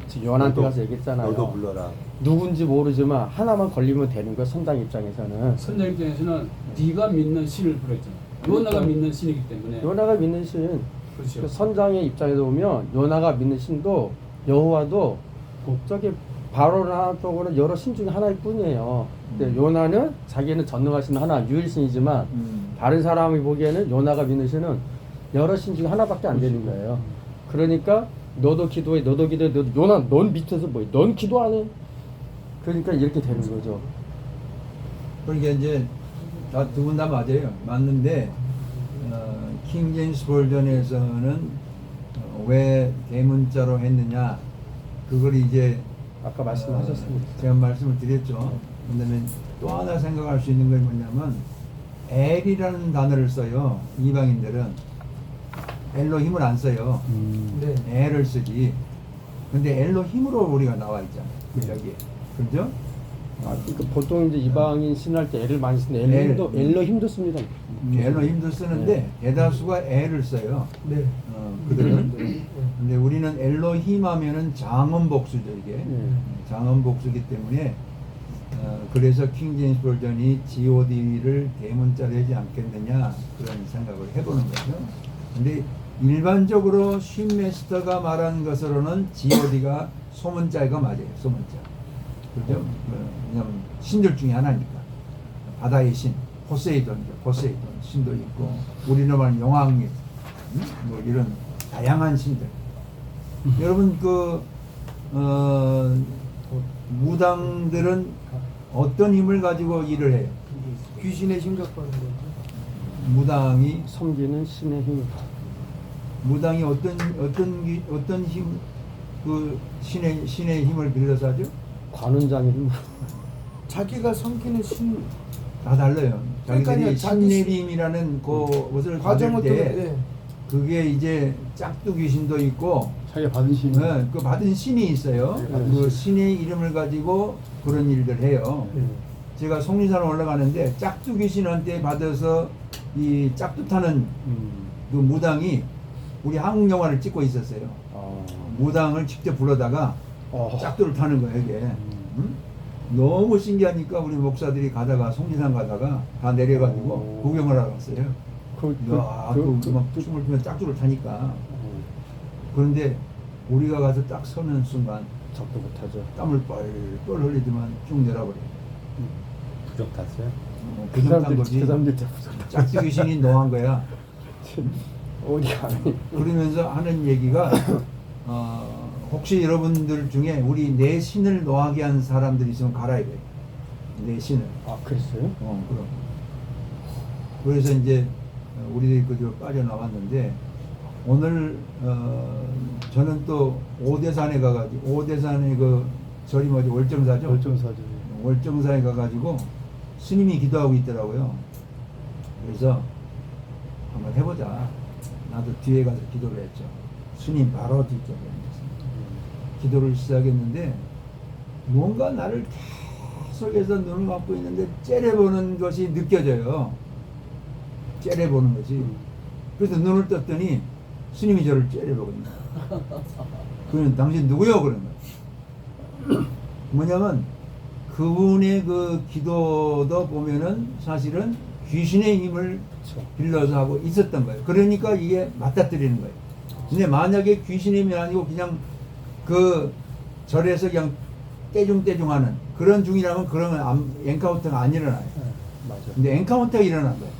지금 요나한테 가서 얘기했잖아요. 너도 불러라. 누군지 모르지만 하나만 걸리면 되는 거야. 선장 입장에서는. 선장 입장에서는 네가 믿는 신을 부르잖아요. 요나가 믿는 신이기 때문에 요나가 믿는 신. 그렇죠. 그 선장의 입장에서 보면 요나가 믿는 신도 여호와도 저기 바로나 쪽으로 여러 신 중에 하나일 뿐이에요. 근데 요나는 자기는 전능하신 하나 유일신이지만 다른 사람이 보기에는 요나가 믿는 신은 여러 신 중에 하나밖에 안 되는 거예요. 그러니까 너도 기도해, 너도 요나 넌 밑에서 뭐해? 넌 기도 안 해? 그러니까 이렇게 되는 거죠. 그러니까 이제 다 두 분 다 맞아요. 맞는데 킹제임스 버전에서는 왜 대문자로 했느냐 그걸 이제 아까 말씀하셨습니다. 제가 말씀을 드렸죠. 그다음에 또 하나 생각할 수 있는 건 뭐냐면 엘이라는 단어를 써요. 이방인들은 엘로힘을 안 써요. 네. 엘을 쓰지. 근데 엘로힘으로 우리가 나와 있잖아요. 여기에. 그죠? 그러니까 보통 이제 이방인 신할 때 L을 많이 쓰는데 엘로힘도 씁니다. 엘로힘도 쓰는데 대다수가 엘을 써요. 네. 그들은. 근데 우리는 엘로힘 하면은 장언복수죠 이게. 장언복수기 때문에 그래서 킹 제임스 버전이 GOD를 대문자로 하지 않겠느냐 그런 생각을 해보는 거죠. 근데 일반적으로 쉰메스터가 말한 것으로는 GOD가 소문자가 맞아요. 소문자. 그죠? 왜냐면 신들 중에 하나니까. 바다의 신, 포세이돈이죠. 포세이돈 신도 있고 우리는 말하는 용왕님, 뭐 이런 다양한 신들. 여러분 무당들은 어떤 힘을 가지고 일을 해요? 귀신의 심각받는 거죠. 무당이 섬기는 신의 힘. 무당이 어떤 힘, 신의 힘을 빌려서 하죠? 관운장의 힘. 자기가 섬기는 신 다 달라요. 그러니까요, 자기들이 자기 신내림이라는 그것을 과정을 받을 때 통해 그게 이제 짝두 귀신도 있고 자기가 받은 신. 네, 그 받은 신이 있어요. 그 신의 이름을 가지고 그런 일들 해요. 제가 속리산 올라가는데 짝두 귀신한테 받아서 이 짝두 타는 그 무당이 우리 한국 영화를 찍고 있었어요. 무당을 직접 불러다가 짝두를 타는 거예요, 이게. 응? 너무 신기하니까 우리 목사들이 가다가 속리산 가다가 다 내려가지고 구경을 하러 갔어요. 막 춤을 추면 짝두를 타니까. 그런데 우리가 가서 딱 서는 순간 적도 못하죠. 땀을 뻘뻘 흘리더만 쭉 내려버려요. 부적 탔어요? 부정 탄 거지. 그 사람들 진짜 부정. 짝두 귀신이 노한 거야. 어디 가니? 그러면서 하는 얘기가 혹시 여러분들 중에 우리 내 신을 노하게 한 사람들이 있으면 갈아야 돼요. 내 신을. 아, 그랬어요? 그럼. 그래서 이제 우리들이 그저 빠져나왔는데 오늘 저는 또 오대산에 가가지고 오대산에 그 절이 뭐지 월정사죠. 월정사죠. 월정사에 가가지고 스님이 기도하고 있더라고요. 그래서 한번 해보자. 나도 뒤에 가서 기도를 했죠. 스님 바로 뒤쪽에 앉아서 기도를 시작했는데 뭔가 나를 계속해서 눈을 감고 있는데 째려보는 것이 느껴져요. 째려보는 것이. 그래서 눈을 떴더니 스님이 저를 째려보고 있는 거예요. 그러면 당신 누구요? 그런 거예요. 뭐냐면 그분의 그 기도도 보면은 사실은 귀신의 힘을 빌려서 하고 있었던 거예요. 그러니까 이게 맞닥뜨리는 거예요. 근데 만약에 귀신의 힘이 아니고 그냥 그 절에서 그냥 떼중떼중 하는 그런 중이라면 그러면 엔카운터가 안 일어나요. 맞아. 근데 엔카운터가 일어난 거예요.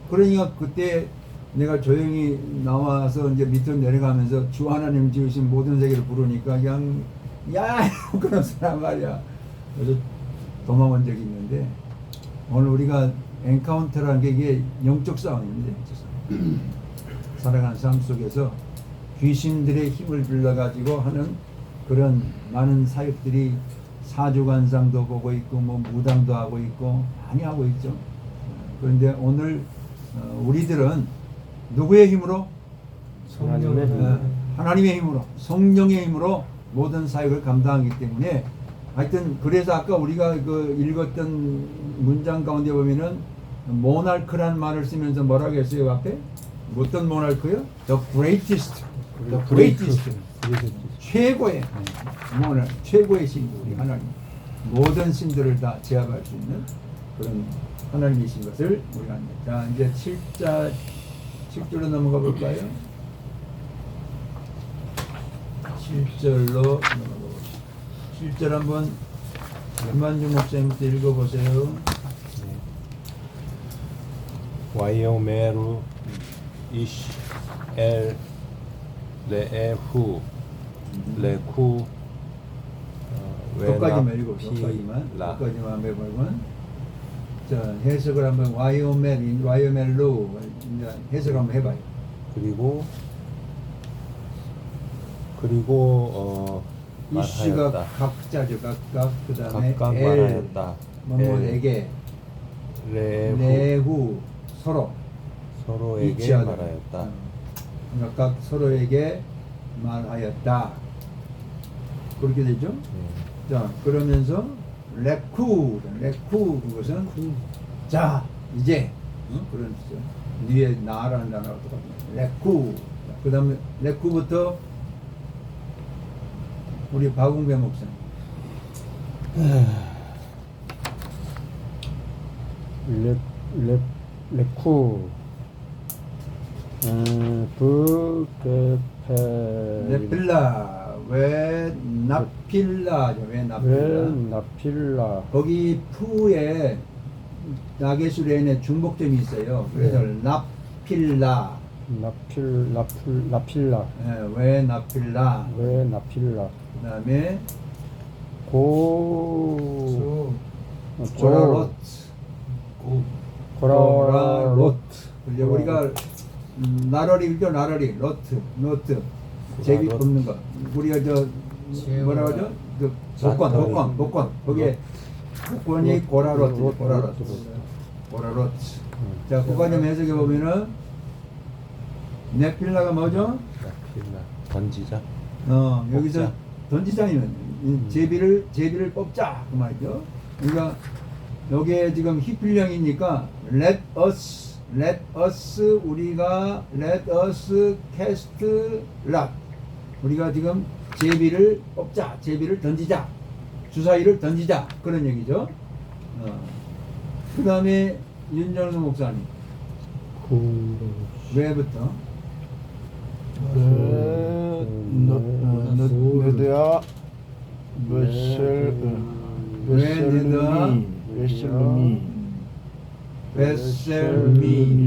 그러니까 그때 내가 조용히 나와서 이제 밑으로 내려가면서 주 하나님 지으신 모든 세계를 부르니까 그냥 야 그런 사람 말이야. 그래서 도망온 적이 있는데 오늘 우리가 엔카운터라는 게 이게 영적 싸움입니다. 살아가는 삶 속에서 귀신들의 힘을 빌려가지고 하는 그런 많은 사역들이 사주관상도 보고 있고 뭐 무당도 하고 있고 많이 하고 있죠. 그런데 오늘 우리들은 누구의 힘으로? 하나님의 힘. 하나님의 힘으로 성령의 힘으로 모든 사역을 감당하기 때문에 하여튼 그래서 아까 우리가 그 읽었던 문장 가운데 보면은 모나크란 말을 쓰면서 뭐라고 했어요 앞에? 어떤 모나크요? The greatest, the greatest, 최고의 모나크, 최고의 신 우리 하나님 모든 신들을 다 제압할 수 있는 그런 하나님이신 것을 우리가 합니다. 자 이제 7절로 넘어가 볼까요? 7절로 넘어가 봅시다. 7절 한번 김만중 목사님부터 읽어보세요. 와이오메루 이시 엘 레에후 레쿠 끝까지만 읽어보세요. 끝까지만 한번 해보면 자 해석을 한번 와이오멜로 해석을 한번 해봐요. 그리고 이씨가 말하였다. 각자죠. 각각 그 다음에 각각 말하였다. 뭐뭐에게 레후 서로에게 이치하다. 말하였다. 각각 서로에게 말하였다. 그렇게 되죠. 자 그러면서 레쿠 그것은 자 이제 그런 뜻이죠. 뒤에 나라는 단어가 똑같아요. 레쿠. 그 다음에 레쿠부터 우리 박웅배 목사님. 레쿠 브게페 네필라 왜 나필라죠? 왜 나필라? 나필라 거기 푸에 나게수레인에 중복점이 있어요. 그래서 나필라. 나필라 왜 나필라? 왜 나필라 그다음에 고 고라롯. 고라롯 이제 우리가 나러리 그죠? 나러리 로트 노트 제비 굽는 거. 우리가 저 뭐라고 하죠? 그 복권 거기에 복권이 고라롯. 자, 그거 좀 해석해 보면은 네필라가 뭐죠? 나필라 던지자. 여기서 뽑자. 던지자면 제비를 뽑자 그 말이죠. 그러니까 여기에 지금 히필령이니까 let us 우리가 let us cast lot 우리가 지금 제비를 뽑자, 제비를 던지자, 주사위를 던지자 그런 얘기죠. 그 다음에 윤정수 목사님 왜부터? 너드야 베셀레미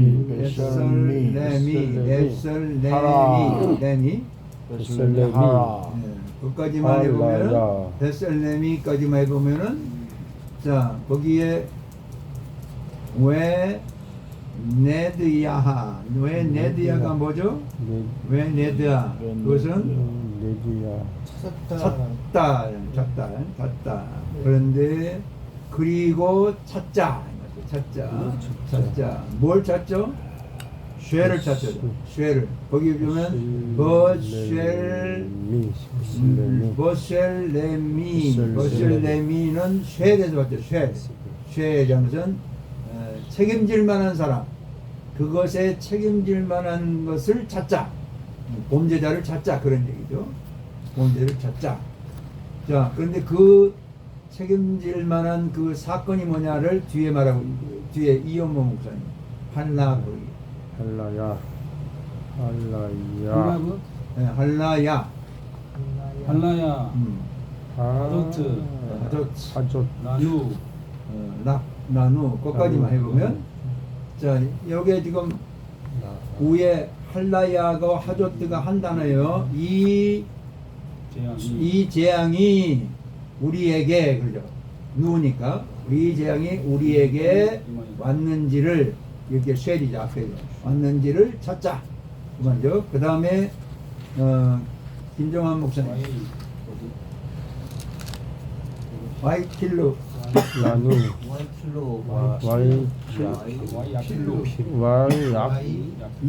그까지만 해보면 베셀레미까지만 해보면은 자 거기에 왜 네드야하 왜 네드야가 뭐죠? 왜 네드야 그것은 찾다 그런데 그리고 찾자 뭘 찾죠? 쉐를 찾죠. 쉐를 거기 보면 버셀레미는 쉐에서 봤죠. 쉐라는 것은 책임질 만한 사람 그것에 책임질 만한 것을 찾자 범죄자를 찾자 그런 얘기죠. 범죄를 찾자. 자 그런데 그 책임질 만한 그 사건이 뭐냐를 뒤에 말하고 뒤에 이현모 목사님 할라야 하조 나누 거기까지만 해보면 자 여기에 지금 위에 할라야가 하조트가 한 단어예요. 이 재앙이 우리에게 그죠? 누우니까 이 재앙이 우리에게 왔는지를 이렇게 쉐리죠 앞에 왔는지를 찾자 그 말이죠. 그 다음에 김정환 목사님 와이킬루 나누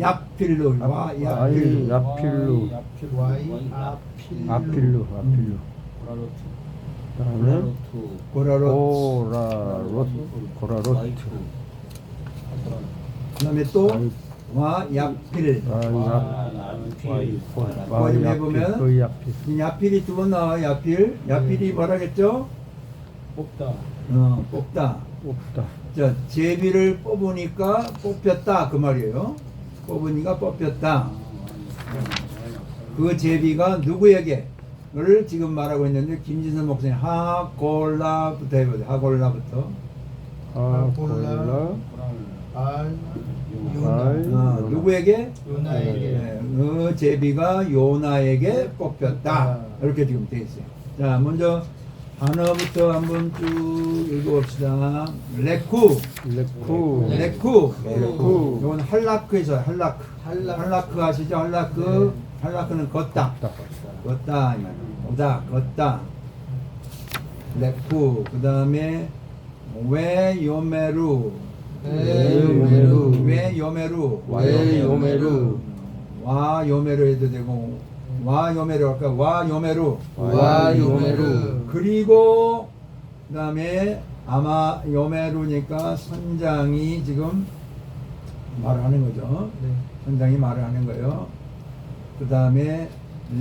야필루 아필루 다음에 고라롯 그다음에 또 야필 거기 해보면 야필이 두 번 나와. 야필이 뭐라겠죠? 뽑다. 자 제비를 뽑으니까 뽑혔다 그 말이에요. 뽑으니까 뽑혔다. 그 제비가 누구에게를 지금 말하고 있는데 김진선 목사님 하골라부터 해보세요. 하골라부터. 누구에게? 요나에게. 그 제비가 요나에게 뽑혔다. 이렇게 지금 돼 있어요. 자, 먼저 단어부터 한번 쭉 읽어봅시다. 레쿠. 이건 할라크에서 할라크 아시죠? 할라크는 걷다. 걷다. 레쿠. 그 다음에 왜 요메루. 와 요메루 해도 되고 와 요메루 할까? 와 요메루. 그리고 그다음에 아마 요메루니까 선장이 지금 말을 하는 거죠. 선장이 말을 하는 거예요. 그다음에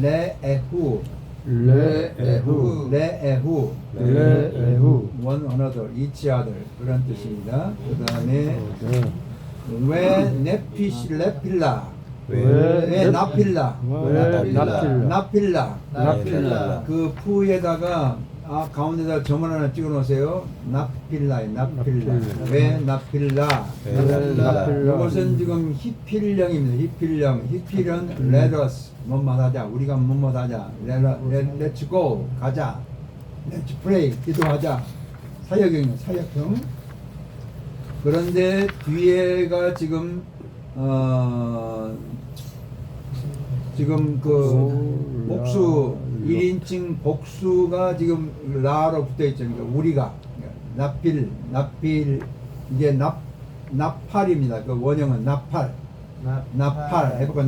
레에후 레에후, 레에후, 레에후, one another, each other 그런 뜻입니다. 그 다음에 네. 왜 네피시 레필라, 왜 왜 나필라, 왜 나필라, 나필라. 그 푸에다가 가운데다 점을 하나 찍어 놓으세요. 나필라. 왜 나필라? 왜 나필라. 이것은 지금 히필령입니다. 히필은 let us 뭐뭐 하자. 우리가 뭐뭐 하자. let's go 가자. let's pray 기도하자. 사역형. 그런데 뒤에가 지금 지금 그 복수 1인칭 복수가 지금 라로 붙어 있죠. 그러니까 우리가 나필 이게 나팔입니다. 그 원형은 나팔 해볼까?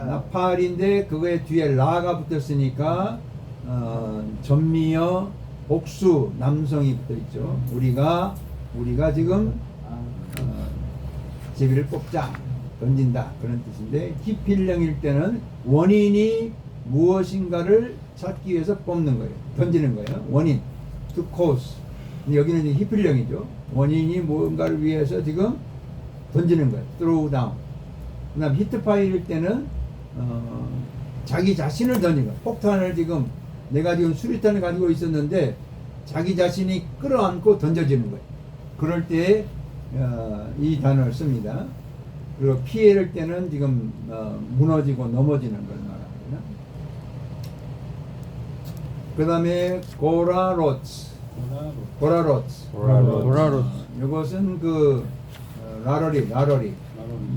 나팔인데 그거에 뒤에 라가 붙었으니까 전미어 복수 남성이 붙어 있죠. 우리가 지금 제비를 뽑자. 던진다 그런 뜻인데 히필령일 때는 원인이 무엇인가를 찾기 위해서 뽑는 거예요. 던지는 거예요. 원인 to cause. 근데 여기는 이제 히필령이죠. 원인이 무언가를 위해서 지금 던지는 거예요. throw down. 그다음 히트파이일 때는 자기 자신을 던지는 거예요. 폭탄을 지금 내가 지금 수리탄을 가지고 있었는데 자기 자신이 끌어안고 던져지는 거예요. 그럴 때 이 단어를 씁니다. 그리고 피해를 때는 지금 무너지고 넘어지는 걸 말합니다. 그 다음에 고라로츠. 이것은 그 라러리.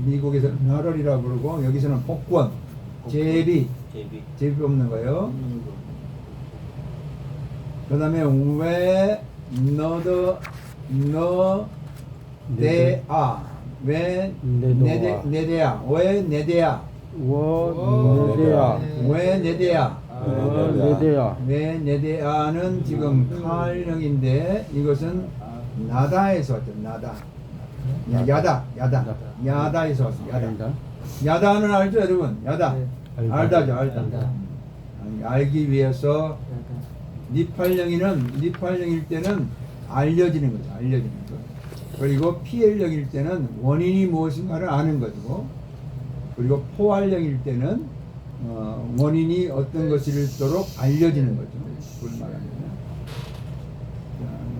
미국에서는 라러리라고 그러고 여기서는 복권, 제비 뽑는 거예요. 그 다음에 왜 왜 네데야 왜 네데야는 지금 칼령인데 이것은 나다에서 왔죠. 야다에서 왔어요. 야다는 알죠 여러분? 야다 알다죠. 알기 위해서 니팔령일 때는 알려지는 거죠. 그리고 피엘령일 때는 원인이 무엇인가를 아는 것이고, 그리고 포알령일 때는 원인이 어떤 것일도록 알려지는 거죠. 그걸 말합니다.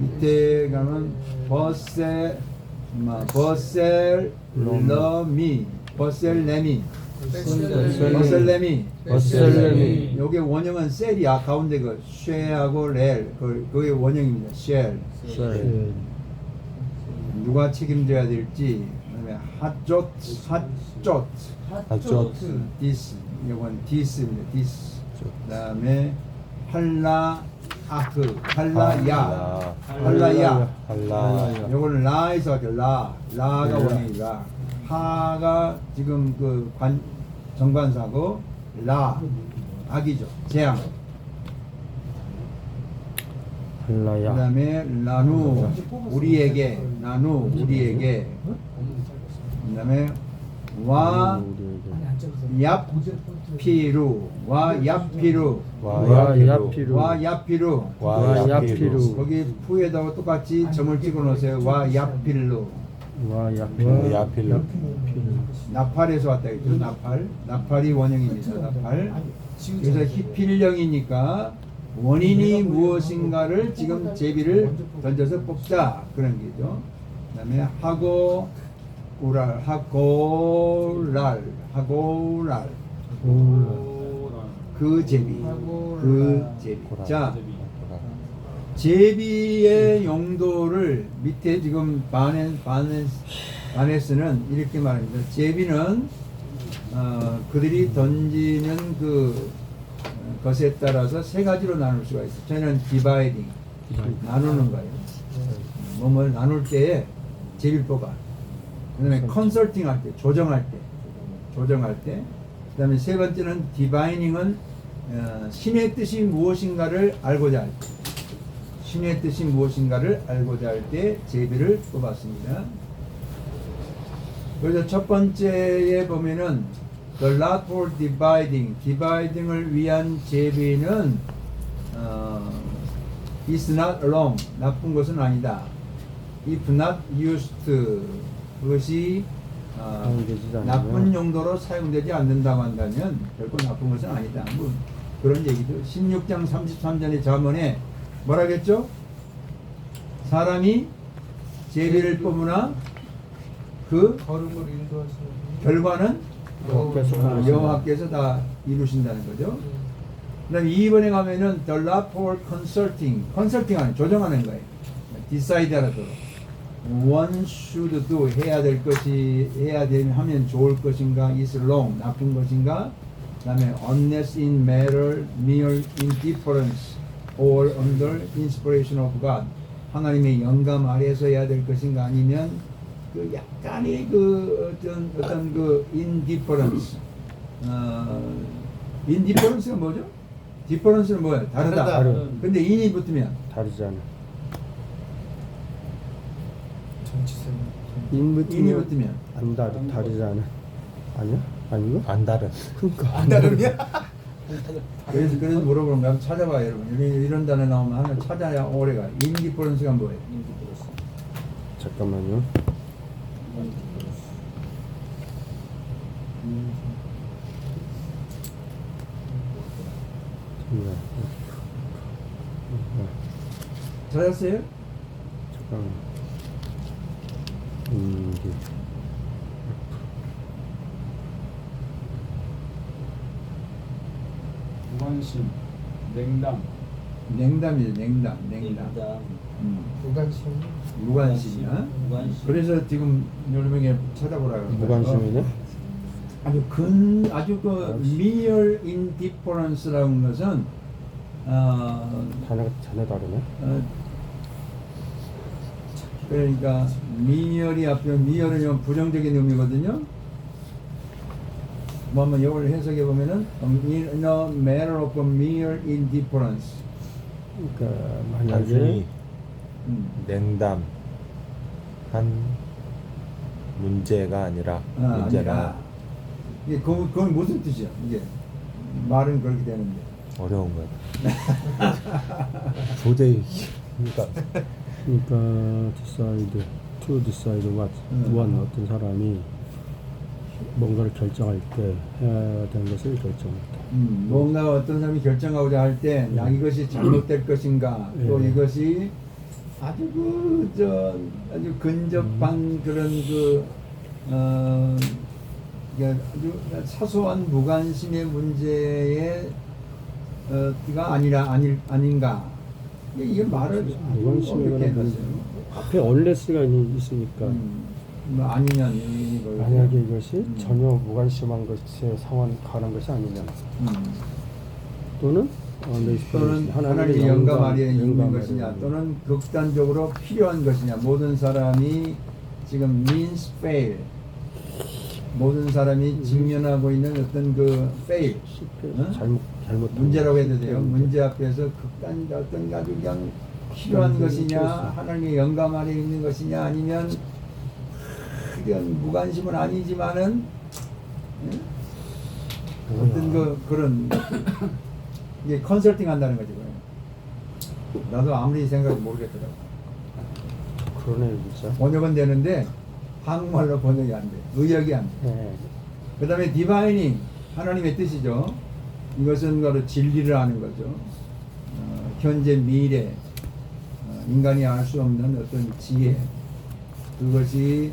밑에 가면 버셀레미. 요게 원형은 셀이야. 가운데 그 쉐하고 렐 그게 원형입니다. 쉘. 누가 책임져야 될지. 그다음에 핫조트 디스. 이건 디스입니다. 디스. 그다음에 할라야. 요거는 라에서 왔죠. 라가 원형이라. 하가 지금 그 정관사고 악이죠. 재앙. 그다음에 나누 우리에게. 그다음에 야피루. 거기 푸에다가 똑같이 점을 찍어 놓으세요. 야필로. 나팔에서 왔다 했죠. 나팔이 원형입니다. 나팔. 그래서 히필령이니까 원인이 무엇인가를 지금 제비를 던져서 뽑자 그런 게죠. 그다음에 하고랄 그 제비. 자, 제비의 용도를 밑에 지금 바네스는 이렇게 말합니다. 제비는 그들이 던지는 그 것에 따라서 세 가지로 나눌 수가 있어요. 저희는 디바이딩, 나누는 거예요. 몸을 나눌 때에 제비를 뽑아. 그 다음에 컨설팅 할 때, 조정할 때. 그 다음에 세 번째는 디바이닝은 신의 뜻이 무엇인가를 알고자 할 때 제비를 뽑았습니다. 그래서 첫 번째에 보면은 The lot for dividing을 위한 제비는 is not wrong, 나쁜 것은 아니다. If not used, 그것이 사용되지 않으면. 나쁜 용도로 사용되지 않는다고 한다면 결코 나쁜 것은 아니다. 뭐 그런 얘기도 16장 33절의 잠언에 뭐라겠죠? 사람이 제비를 뽑으나 그 걸음을 인도하시는 결과는 여호와께서 다 이루신다는 거죠. 그 다음에 2번에 가면은 the lot for consulting하는 조정하는 거예요. decide 하도록 one should do 해야 될 것이 해야 되면 하면 좋을 것인가 is wrong 나쁜 것인가 그 다음에 unless in matter mere indifference or under inspiration of God 하나님의 영감 아래에서 해야 될 것인가 아니면 그 약간의 그 어떤 그 indifference indifference가 뭐죠? difference는 뭐예요? 다르다. 다른. 근데 in이 붙으면 다르지 않아. 정치생. 인이 붙으면 붙으면 안 다르지 않아. 아니야? 아닌가? 안 다른. 그러니까 안 다르냐? 그래서 물어보는 거야. 한번 찾아봐 여러분. 이런 단어 나오면 하나 찾아야 오래가. indifference가 뭐예요? 잠깐만요. 찾았어요? 잠깐만. 무관심, 냉담. 냉담이죠. 냉담. 무관심. 무관심이야. 그래서 지금 여러분에게 찾아보라고. 무관심이네. 아주 그 mere indifference라는 것은 자네 다르네. 그러니까 미열이 앞에 미열은 부정적인 의미거든요. 뭐 한번 이걸 해석해 보면은 in a matter of mere indifference. 그러니까 만약에 단순히 음. 냉담한 문제가 아니라 문제가 아니라 이게 그건 무슨 뜻이야? 이게 말은 그렇게 되는데. 어려운 거야. 도저히 그러니까 decide what 어떤 사람이 뭔가를 결정할 때 해야 되는 것을 결정한다. 뭔가 어떤 사람이 결정하고자 할 때 이것이 잘못될 것인가 또 이것이 아주 아주 근접한 그런 아주 사소한 무관심의 문제에 가 아닌가 이게 말을 무관심이거나 앞에 unless가 있으니까 뭐 아니면 이걸 만약에 이것이 전혀 무관심한 것에 관한 것이 아니면 또는 하나님의 영감 아래에 있는 것이냐 또는 극단적으로 필요한 것이냐 모든 사람이 지금 means fail 모든 사람이 직면하고 있는 어떤 그 fail 잘못 문제라고 해도 돼요. 문제 앞에서 어떤 아주 그냥 필요한 것이냐 하나님의 영감 아래에 있는 것이냐 아니면 그런 무관심은 아니지만은 어떤 그런 이게 컨설팅 한다는 거지. 나도 아무리 생각해도 모르겠더라고. 그러네 진짜. 번역은 되는데 한국말로 번역이 안 돼. 의역이 안 돼. 그 다음에 디바이닝 하나님의 뜻이죠. 이것은 바로 진리를 아는 거죠. 현재 미래 인간이 알 수 없는 어떤 지혜 그것이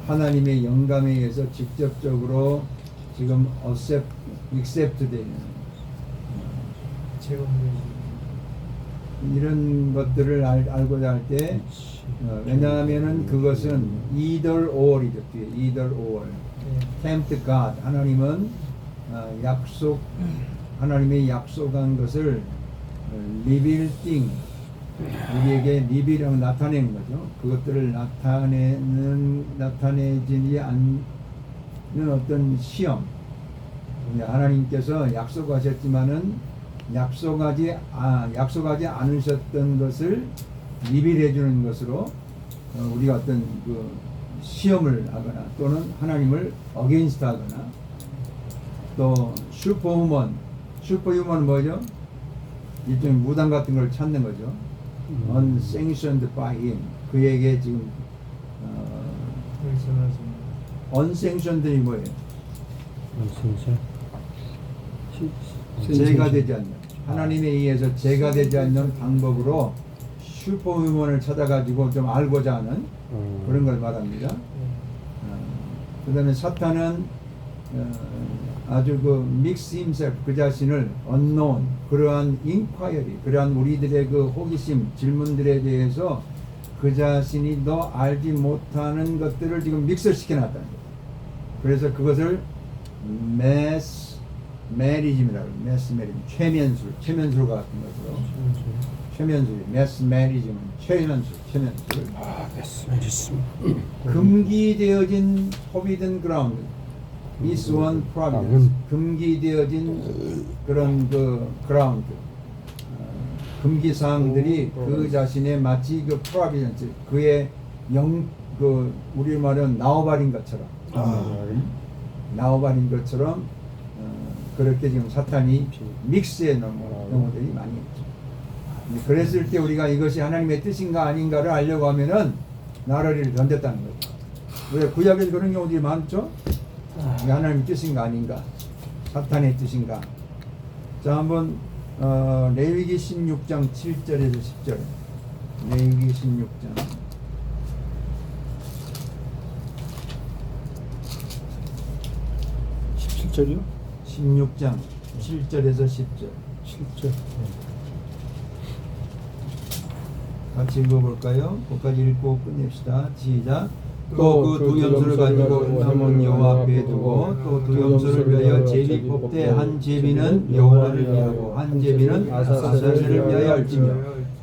하나님의 영감에 의해서 직접적으로 지금 accept 되는 이런 것들을 알고자 할 때 왜냐하면은 그것은 either or이죠. either or tempt God 하나님은 하나님의 약속한 것을 revealing 우리에게 리비라고 나타내는 거죠. 그것들을 나타내지 않는 어떤 시험. 하나님께서 약속하셨지만은 약속하지 않으셨던 것을 리빌해 주는 것으로 우리가 어떤 시험을 하거나 또는 하나님을 어게인스트 하거나 또 슈퍼휴먼은 뭐죠? 일종의 무당 같은 걸 찾는 거죠. unsanctioned by him. 그에게 지금 unsanctioned이 뭐예요? 제가 되지 않는, 하나님에 의해서 제가 되지 않는 방법으로 슈퍼휴먼을 찾아가지고 좀 알고자 하는 그런 걸 말합니다. 그 다음에 사탄은 아주 그 mix himself, 그 자신을 unknown, 그러한 inquiry, 그러한 우리들의 그 호기심, 질문들에 대해서 그 자신이 너 알지 못하는 것들을 지금 믹스를 시켜놨다는 거예요. 그래서 그것을 mass marriage이라고 해요. mass marriage, 최면술과 같은 것으로. 최면술, mass marriage는 최면술. 금기되어진 forbidden ground, is one providence. 금기되어진 그런 그 ground, 금기사항들이 그 자신의 마치 그 providence, 그의 그 우리 말은 나와버린 것처럼, 나와버린 것처럼 그렇게 지금 사탄이 믹스해 놓은 경우들이 많이 있죠. 그랬을 때 우리가 이것이 하나님의 뜻인가 아닌가를 알려고 하면은 나라리를 던졌다는 거죠. 왜 구약에서 그런 경우들이 많죠? 이게 하나님의 뜻인가 아닌가, 사탄의 뜻인가. 자, 한번 레위기 16장 7절에서 10절. 레위기 16장 17절이요? 16장 7절에서 10절. 7절. 같이 읽어볼까요? 거기까지 읽고 끝냅시다. 시작. 또 그 두 염소를 가지고 음성은 여호와 앞에 두고 또 두 염소를 위하여 제비 뽑되 한 제비는 여호와를 위하고 한 제비는 아사셀을 위하여 할지며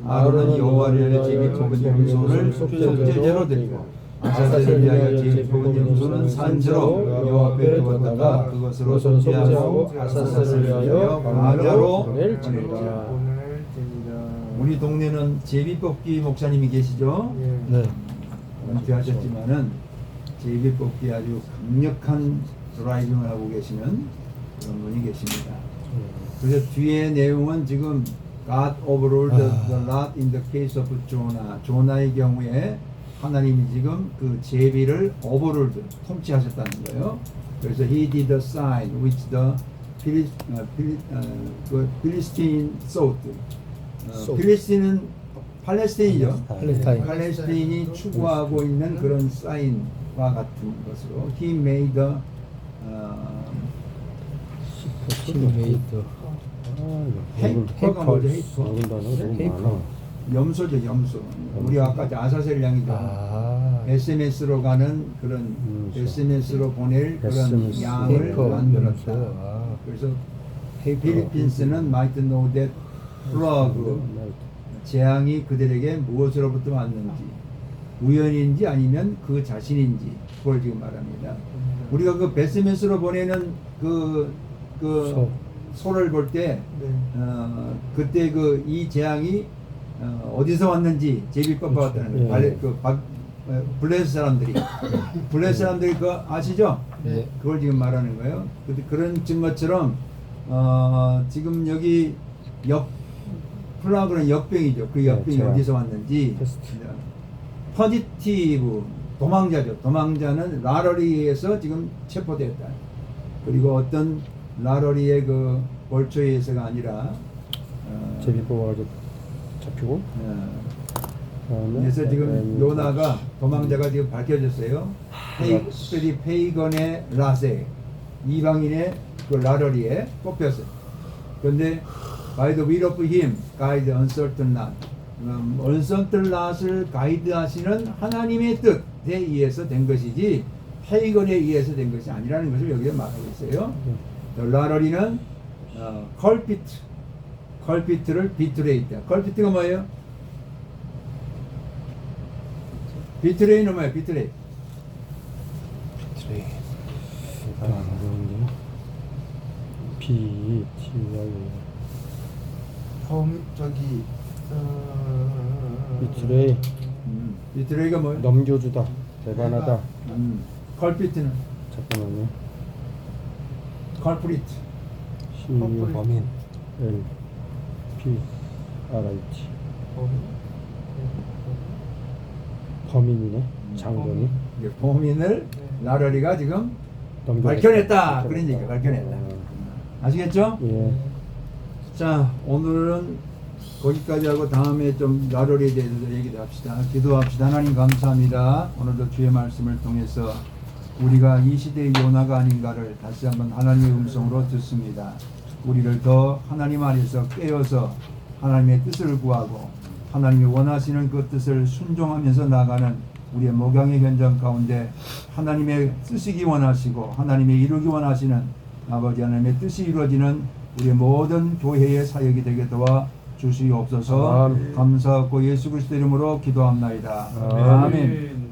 아론은 여호와를 위하여 제비 뽑은 염소를 속죄제로 드리고 아사셀을 위하여 제비 뽑은 염소는 산지로 여호와 앞에 두었다가 그것으로 속죄하고 아사셀을 위하여 광야로 보낼지니라. 우리 동네는 제비뽑기 목사님이 계시죠? 네. 은퇴하셨지만은 제비뽑기 아주 강력한 드라이빙을 하고 계시는 그런 분이 계십니다. 그래서 뒤에 내용은 지금 God overruled the lot in the case of Jonah. 조나의 경우에 하나님이 지금 그 제비를 overruled, 통치하셨다는 거예요. 그래서 he did the sign which the Philistine sought. 필리스틴은 팔레스타인이죠. 팔레스타인이 추구하고 있는 그런 사인과 같은 것으로 he made a 헤이퍼가 뭐죠? 헤이퍼. 염소죠, 염소. 우리 아까 아사셀 양이죠. SMS로 가는 그런 SMS로 보낼 그런 양을 만들었다. 그래서 필리핀스는 might know that 플러그, 재앙이 그들에게 무엇으로부터 왔는지, 우연인지 아니면 그 자신인지, 그걸 지금 말합니다. 우리가 그 베스메스로 보내는 소를 볼 때, 그때 이 재앙이 어디서 왔는지 제비법 왔다는 거예요. 블레스 사람들이 그거 아시죠? 네. 그걸 지금 말하는 거예요. 그런 증거처럼 지금 여기 플라그는 역병이죠. 그 역병이 어디서 왔는지. 퍼지티브, 도망자죠. 도망자는 라러리에서 지금 체포되었다. 그리고 어떤 라러리의 그 벌초에 의해서가 아니라 제비 뽑아가지고 잡히고. 그래서 지금 요나가 도망자가 지금 밝혀졌어요. 페이건의 라세, 이방인의 그 라러리에 뽑혔어요. 그런데 by the will of him, guide uncertain lot. uncertain lot을 가이드하시는 하나님의 뜻에 의해서 된 것이지 페이건에 의해서 된 것이 아니라는 것을 여기에 말하고 있어요. 라러리는 컬피트를 비트레이다. 컬피트가 뭐예요? 비트레이는 뭐예요? 비트레이. BTY. 저기 비트레이. 비트레이가 뭐예요? 넘겨주다. 대단하다. 컬피트는 잠깐만요. 컬프리트. C 범인. L P R I T 범인이네. 장범인. 이제 범인을 나러리가 지금 넘겨냈다. 밝혀냈다. 그런 얘기가 밝혀냈다. 아시겠죠? 예. 자, 오늘은 거기까지 하고 다음에 좀 나러리에 대해서 얘기를 합시다. 기도합시다. 하나님 감사합니다. 오늘도 주의 말씀을 통해서 우리가 이 시대의 요나가 아닌가를 다시 한번 하나님의 음성으로 듣습니다. 우리를 더 하나님 안에서 깨어서 하나님의 뜻을 구하고 하나님이 원하시는 그 뜻을 순종하면서 나가는 우리의 목양의 현장 가운데 하나님의 쓰시기 원하시고 하나님의 이루기 원하시는 아버지 하나님의 뜻이 이루어지는 우리의 모든 교회의 사역이 되게 도와 주시옵소서. 아멘. 감사하고 예수 그리스도 이름으로 기도합나이다. 아멘. 아멘.